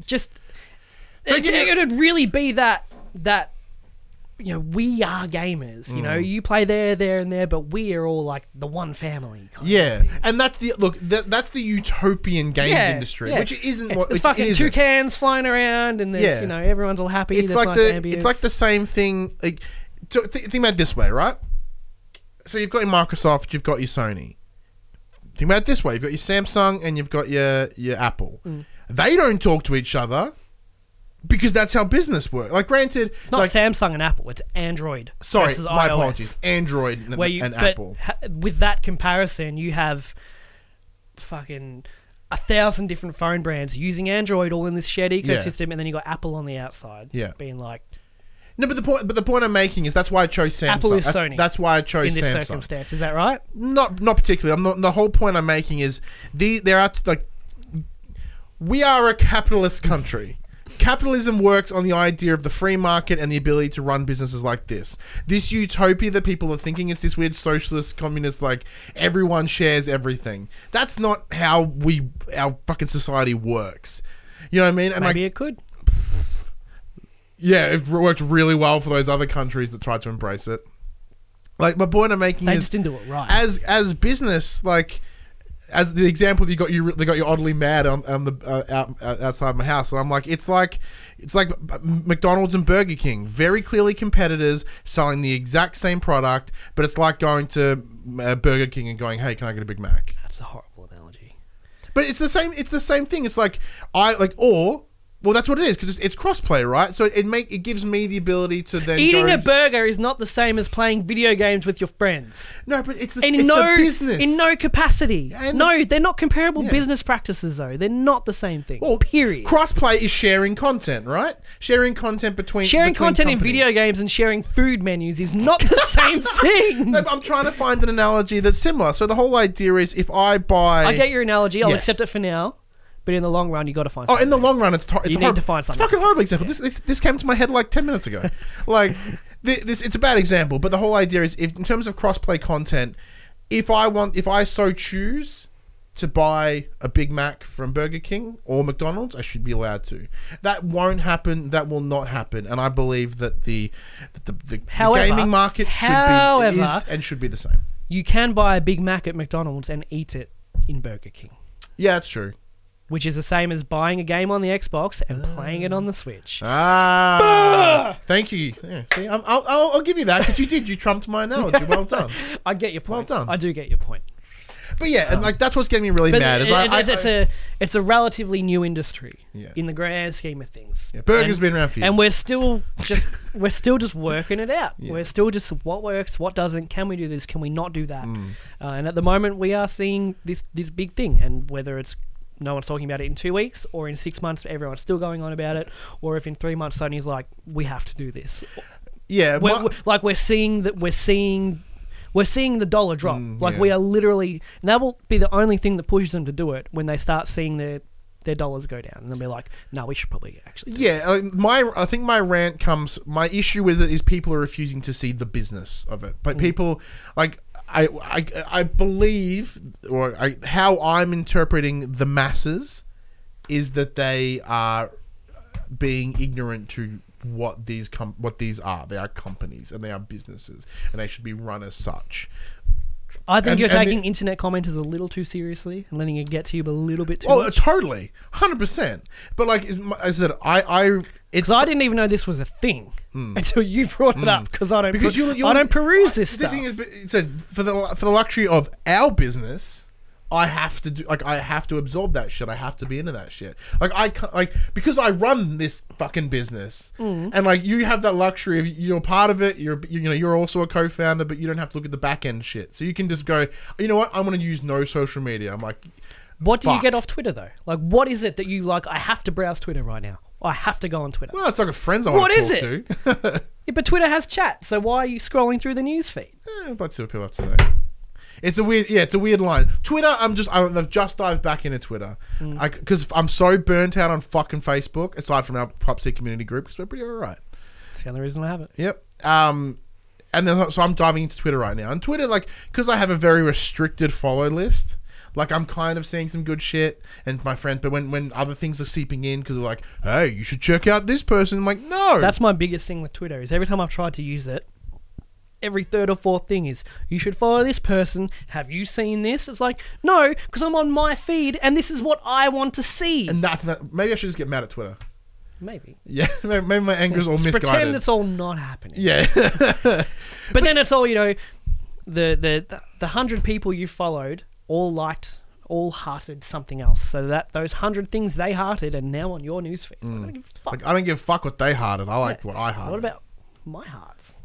just it'd really be that. We are gamers. You play there, and there, but we are all like the one family. Kind of thing. And that's that's the utopian games industry, which isn't what it's fucking toucans flying around, and there's everyone's all happy. It's like it's like the same thing. Like, think about it this way, right? So you've got your Microsoft, you've got your Sony. think about it this way: you've got your Samsung and you've got your Apple. They don't talk to each other because that's how business works. Like, granted, not Samsung and Apple; it's Android. Sorry, versus my iOS. apologies. Android and Apple. With that comparison, you have fucking 1,000 different phone brands using Android all in this shared ecosystem, and then you got Apple on the outside, being like. No, but the point I'm making is that's why I chose Samsung. Apple is Sony. That's why I chose in this Samsung. circumstance. Is that right? Not particularly. The whole point I'm making is there are like, we are a capitalist country. Capitalism works on the idea of the free market and the ability to run businesses like this. This utopia that people are thinking, it's this weird socialist, communist, like everyone shares everything. That's not how our fucking society works. You know what I mean? And maybe it could. Yeah, it worked really well for those other countries that tried to embrace it. Like, my point I'm making is... They just didn't do it right. As business, like... As the example, they got you oddly mad on the outside my house, and I'm like, it's like McDonald's and Burger King, very clearly competitors selling the exact same product, but it's like going to Burger King and going, "Hey, can I get a Big Mac?" That's a horrible analogy. But it's the same. It's the same thing. It's like well, that's what it is, because it's crossplay, right? So it gives me the ability to then eating a burger is not the same as playing video games with your friends. No, but it's the business. In no capacity. They're not comparable business practices, though. They're not the same thing. Well, period. Crossplay is sharing content, right? Sharing content between content companies. in video games and sharing food menus is not the same thing. No, but I'm trying to find an analogy that's similar. So the whole idea is, if I buy... I get your analogy. I'll accept it for now. But in the long run, you got to find something. In the long run, it's you need to find something. It's fucking horrible example. This came to my head like 10 minutes ago. Like, it's a bad example, but the whole idea is, in terms of crossplay content, if I so choose to buy a Big Mac from Burger King or McDonald's, I should be allowed to. That won't happen. That will not happen. And I believe that the gaming market should be the same. You can buy a Big Mac at McDonald's and eat it in Burger King. Yeah, that's true. Which is the same as buying a game on the Xbox and playing it on the Switch. Thank you. Yeah, see, I'll give you that, because you trumped my analogy. Well done. I get your point. Well done. I do get your point. But yeah, and like, that's what's getting me really mad. It's a relatively new industry in the grand scheme of things. Yeah, burgers been around for years. And we're still just working it out. Yeah. We're still just, what works, what doesn't, can we do this, can we not do that? And at the moment, we are seeing this big thing, and whether it's no one's talking about it in 2 weeks, or in 6 months everyone's still going on about it, or if in 3 months Sony's like, we have to do this. Yeah, we're seeing the dollar drop. We are literally, and that will be the only thing that pushes them to do it, when they start seeing their dollars go down, and they'll be like, no, we should probably actually do this. I think my rant comes, my issue with it is people are refusing to see the business of it. But people, like, I believe, how I'm interpreting the masses is that they are being ignorant to what these are. They are companies and they are businesses, and they should be run as such. I think you're taking internet commenters a little too seriously and letting it get to you a little bit too much. Totally. 100%. But like as I said, because I didn't even know this was a thing until you brought it up, because I don't peruse this stuff. The thing is, for the luxury of our business, I have to absorb that shit. I have to be into that shit. Because I run this fucking business, and like, you have that luxury of, you're part of it. You're also a co-founder, but you don't have to look at the back end shit. So you can just go, you know what? I'm going to use no social media. I'm like, what do you get off Twitter though? Like, what is it that you like? I have to browse Twitter right now. I have to go on Twitter. Well, it's like a friends I want to talk to. Yeah, but Twitter has chat, so why are you scrolling through the news feed? Let's see what people have to say. It's a weird line. Twitter, I've just dived back into Twitter because I'm so burnt out on fucking Facebook. Aside from our PopC community group, because we're pretty alright. That's the only reason I have it. Yep. And then so I'm diving into Twitter right now. And Twitter, like, because I have a very restricted follow list, like, I'm kind of seeing some good shit, and my friends. But when other things are seeping in, because they're like, hey, you should check out this person. I'm like, no. That's my biggest thing with Twitter. Is every time I've tried to use it, every third or fourth thing is, you should follow this person. Have you seen this? It's like, no, because I'm on my feed and this is what I want to see. And maybe I should just get mad at Twitter. Maybe. Yeah, maybe my anger is all misguided. Pretend it's all not happening. Yeah. But then it's all, the 100 people you followed all hearted something else. So that those 100 things they hearted are now on your newsfeed. So I don't give a fuck. Like, I don't give a fuck what they hearted. I like what I hearted. What about my hearts?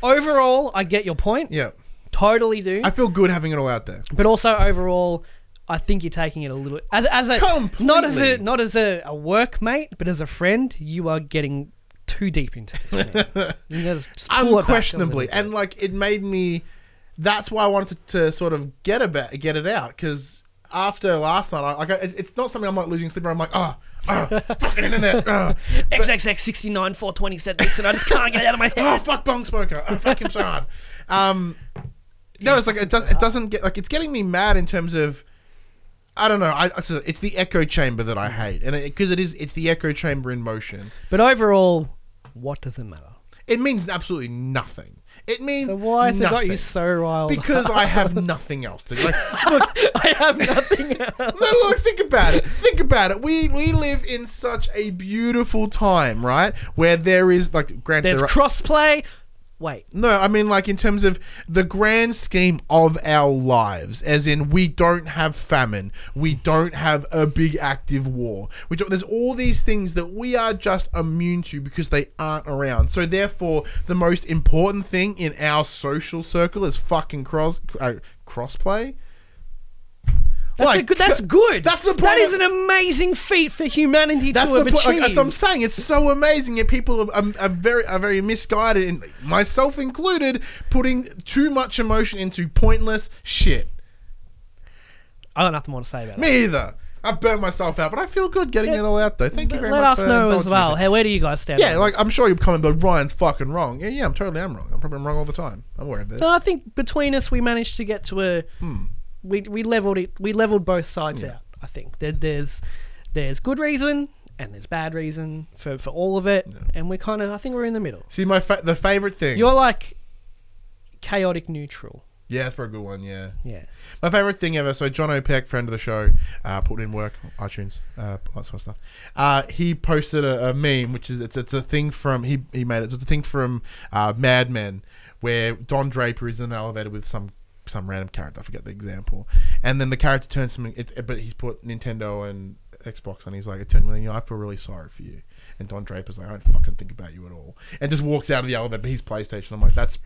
Overall, I get your point. Yeah. Totally do. I feel good having it all out there. But also overall, I think you're taking it a little as a completely. not as a workmate, but as a friend, you are getting too deep into this. Man. You gotta just pull it back Unquestionably, a little bit. and like it made me. That's why I wanted to sort of get it out, because after last night, it's not something I'm like losing sleep. I'm like, fucking internet. XXX 69 420 said this, and I just can't get it out of my head. Oh, fuck bong smoker. Oh, fuck him so hard. No, it's like it doesn't get like it's getting me mad in terms of. I don't know. It's the echo chamber that I hate, and because it's the echo chamber in motion. But overall, what does it matter? It means absolutely nothing. It means so why has nothing. It got you so riled? Because I have nothing else to like. Look, I have nothing else. No, look, think about it. Think about it. We live in such a beautiful time, right? Where there is like, granted, there's crossplay. Wait. No, I mean like in terms of the grand scheme of our lives, as in we don't have famine, we don't have a big active war. There's all these things that we are just immune to because they aren't around. So therefore, the most important thing in our social is fucking crossplay. That's good. That's the point. That is an amazing feat for humanity to have achieved. Like, as I'm saying, it's so amazing. Yet people are very misguided, and myself included, putting too much emotion into pointless shit. I got nothing more to say about that. Me either. I burnt myself out, but I feel good getting it all out though. Thank you very much. Let us know as well. Hey, where do you guys stand? Yeah, like I'm sure you're coming, but Ryan's fucking wrong. Yeah, I'm totally wrong. I'm probably wrong all the time. I'm aware of this. So I think between us, we managed to get to a. We leveled it. We leveled both sides out. I think there's good reason and there's bad reason for all of it, and we kind of I think we're in the middle. See, the favorite thing. You're like chaotic neutral. Yeah, that's probably a good one. Yeah. Yeah. My favorite thing ever. So John O'Peck, friend of the show, put in work, iTunes, that sort of stuff. He posted a meme, which is it's a thing from he made it. So it's a thing from Mad Men, where Don Draper is in an elevator with some random character. I forget the example. And then the character turns to me, but he's put Nintendo and Xbox and he's like, it turned to me, I feel really sorry for you. And Don Draper's like, I don't fucking think about you at all. And just walks out of the elevator, but he's PlayStation. I'm like, that's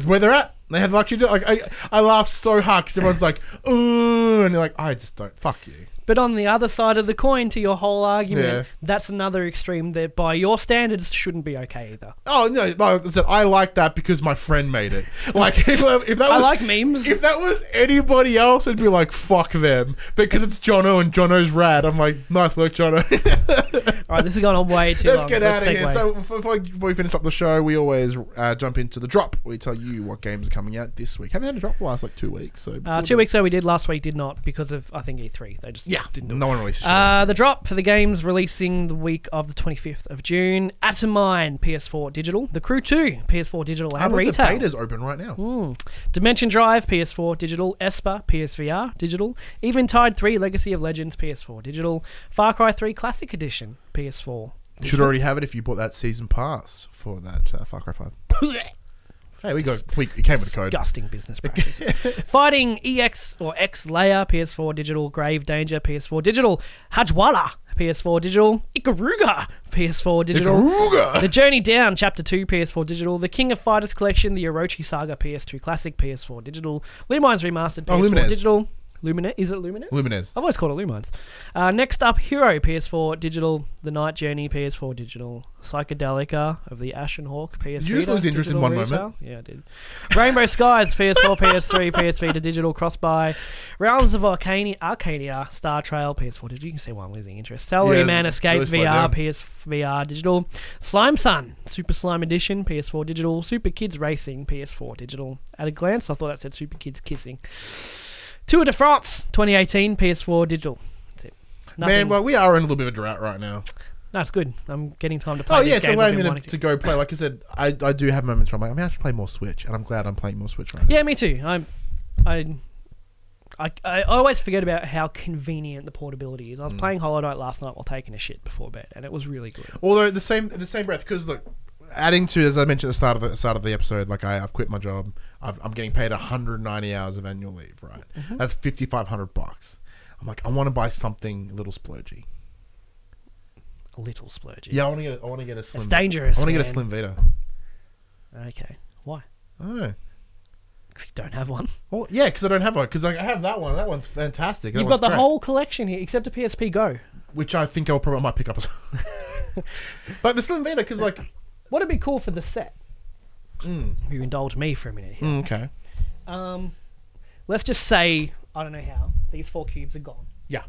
where they're at. They have luxury to do it. Like, I laugh so hard because everyone's like, ooh, and you're like, I just don't, fuck you. But on the other side of the coin to your whole argument, that's another extreme that by your standards shouldn't be okay either. Oh, no, like I said, I like that because my friend made it. Like, if that was... I like memes. If that was anybody else, I'd be like, fuck them. Because it's Jono and Jono's rad. I'm like, nice work, Jono. All right, this has gone on way too long. Let's get out of here. So before we finish up the show, we always jump into the drop. We tell you what games are coming out this week. Haven't had a drop for the last like 2 weeks. So 2 weeks ago we did. Last week did not because of, I think, E3. They just didn't do it. No one released the drop for the games releasing the week of the 25th of June. Atomine, PS4 Digital. The Crew 2, PS4 Digital and Retail. The beta's open right now. Dimension Drive, PS4 Digital. Esper, PSVR Digital. Eventide 3, Legacy of Legends, PS4 Digital. Far Cry 3 Classic Edition, PS4 You should already have it if you bought that season pass for that Far Cry 5. Hey, it came with a code. Disgusting business practice. Fighting EX or X Layer, PS4 Digital. Grave Danger, PS4 Digital. Hajwala, PS4 Digital. Ikaruga, PS4 Digital. Ikaruga! The Journey Down, Chapter 2, PS4 Digital. The King of Fighters Collection, The Orochi Saga, PS2 Classic, PS4 Digital. Lumines Remastered, PS4 Digital. Lumines? Is it Lumines? Lumines. I've always called it Lumines. Next up, Hero, PS4 Digital. The Night Journey, PS4 Digital. Psychedelica of the Ashen Hawk, PS3. Did you just lose interest in one moment? Yeah, I did. Rainbow Skies, PS4, PS3, PS Vita Digital, Cross-Buy. Realms of Arcadia, Star Trail, PS4 Digital. You can see why I'm losing interest. Salary Man Escape, really VR, PSVR Digital. Slime Sun, Super Slime Edition, PS4 Digital. Super Kids Racing, PS4 Digital. At a glance, I thought that said Super Kids Kissing. Tour de France 2018, PS4 Digital. That's it. Nothing. Man, well, we are in a little bit of a drought right now. No, it's good. I'm getting time to play. Oh, yeah, it's allowing me to go play. Like I said, I do have moments where I'm like, I should play more Switch, and I'm glad I'm playing more Switch right now. Yeah, me too. I always forget about how convenient the portability is. I was playing Hollow Knight last night while taking a shit before bed, and it was really good. Although the same breath, because look, adding to, as I mentioned at the start of the episode, like I've quit my job. I'm getting paid 190 hours of annual leave, right? Mm-hmm. That's $5,500. I'm like, I want to buy something a little splurgy. A little splurgy. Yeah, I want to get a slim. It's dangerous. I want to get a Slim Vita. Okay, why? I don't know. Because you don't have one. Well, yeah, because I don't have one. Because I have that one. That one's fantastic. You've got the whole collection here, except a PSP Go, which I think I might pick up as well. But the Slim Vita, because like, what'd be cool for the set? If you indulge me for a minute here. Okay. Let's just say, I don't know how, these 4 cubes are gone. Yeah.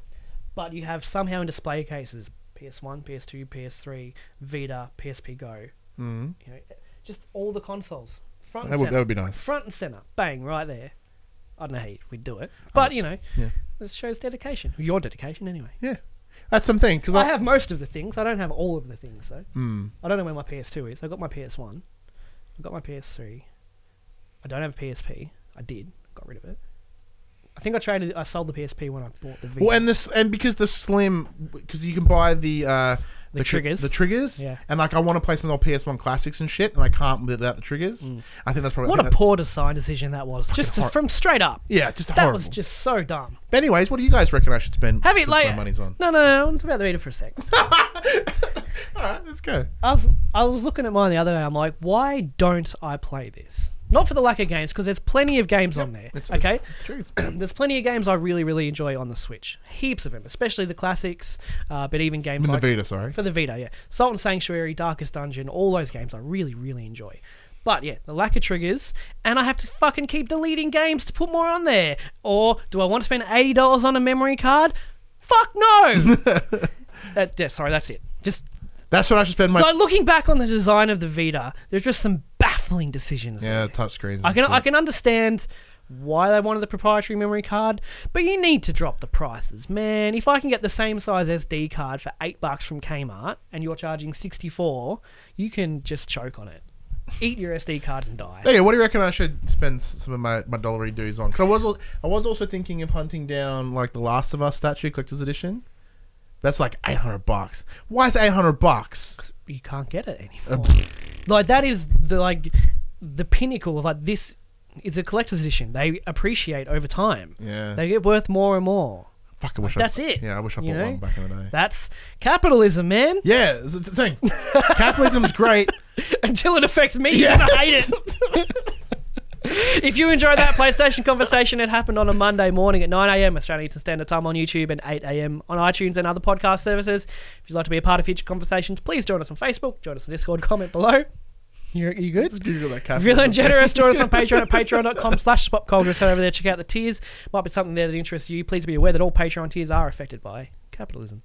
But you have somehow in display cases PS1, PS2, PS3, Vita, PSP Go. You know, just all the consoles. Front and center. That would be nice. Front and center. Bang, right there. I don't know how we'd do it. But, you know, this shows dedication. Your dedication, anyway. Yeah. That's something. Cause I have most of the things. I don't have all of the things, though. I don't know where my PS2 is. I got my PS1. I got my PS3. I don't have a PSP. I did. Got rid of it. I think I sold the PSP when I bought the Vita. Well, and because the Slim, because you can buy the triggers. The triggers. Yeah. And like I want to play some old PS1 classics and shit, and I can't without the triggers. I think that's probably what a poor design decision that was. Just from straight up. Yeah, just that horrible. was just so dumb. But anyways, what do you guys reckon I should spend my money's on? No. Let's talk about the Vita for a sec. Alright, let's go. I was looking at mine the other day. I'm like, why don't I play this? Not for the lack of games, because there's plenty of games on there. Okay? There's plenty of games I really, really enjoy on the Switch. Heaps of them, especially the classics, but even games like... the Vita, sorry. For the Vita, yeah. Salt and Sanctuary, Darkest Dungeon, all those games I really, really enjoy. But yeah, the lack of triggers, and I have to fucking keep deleting games to put more on there. Or do I want to spend $80 on a memory card? Fuck no! Sorry, that's it. That's what I should spend my... Like, looking back on the design of the Vita, there's just some baffling decisions. Yeah, touchscreens. I can understand why they wanted the proprietary memory card, but you need to drop the prices, man. If I can get the same size SD card for $8 from Kmart and you're charging $64, you can just choke on it. Eat your SD cards and die. Yeah, what do you reckon I should spend some of my dollary dues on? Because I was also thinking of hunting down like the Last of Us statue collector's edition. That's like $800. Why is it $800? You can't get it anymore. Like that is the pinnacle of like this is a collector's edition. They appreciate over time. Yeah, they get worth more and more. Fuck, I wish that's it. Yeah, I wish I bought one back in the day. That's capitalism, man. Yeah, it's a thing. Capitalism's great until it affects me. And I hate it. If you enjoyed that PlayStation conversation, it happened on a Monday morning at 9 a.m. Australian Eastern Standard Time on YouTube and 8 a.m. on iTunes and other podcast services. If you'd like to be a part of future conversations, please join us on Facebook, join us on Discord, comment below. You good? If you're feeling generous, join us on Patreon at patreon.com/popculturists. Head over there, check out the tiers. Might be something there that interests you. Please be aware that all Patreon tiers are affected by capitalism.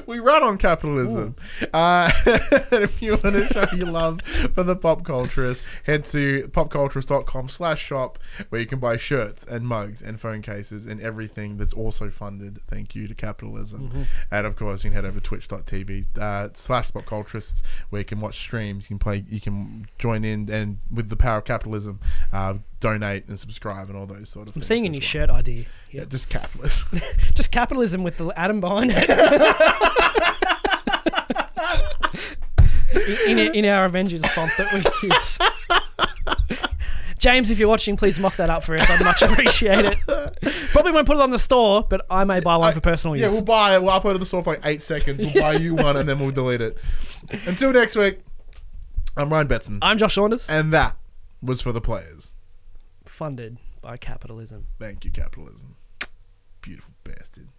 We run on capitalism. If you want to show your love for the Pop Culturists, head to popculturist.com/shop, where you can buy shirts and mugs and phone cases and everything that's also funded. Thank you to capitalism. And of course, you can head over to twitch.tv/popculturists, where you can watch streams, you can join in, and with the power of capitalism, donate and subscribe and all those sort of things. I'm seeing a new shirt idea. Yeah, just capitalism. Just capitalism with the atom behind it. in our Avengers font that we use. James, if you're watching, please mock that up for us. I'd much appreciate it. Probably won't put it on the store, but I may buy one for personal use. Yeah, we'll upload it to the store for like 8 seconds. We'll buy you one and then we'll delete it. Until next week, I'm Ryan Betson. I'm Josh Saunders. And that was For the Players. Funded by capitalism. Thank you, capitalism. Beautiful bastard.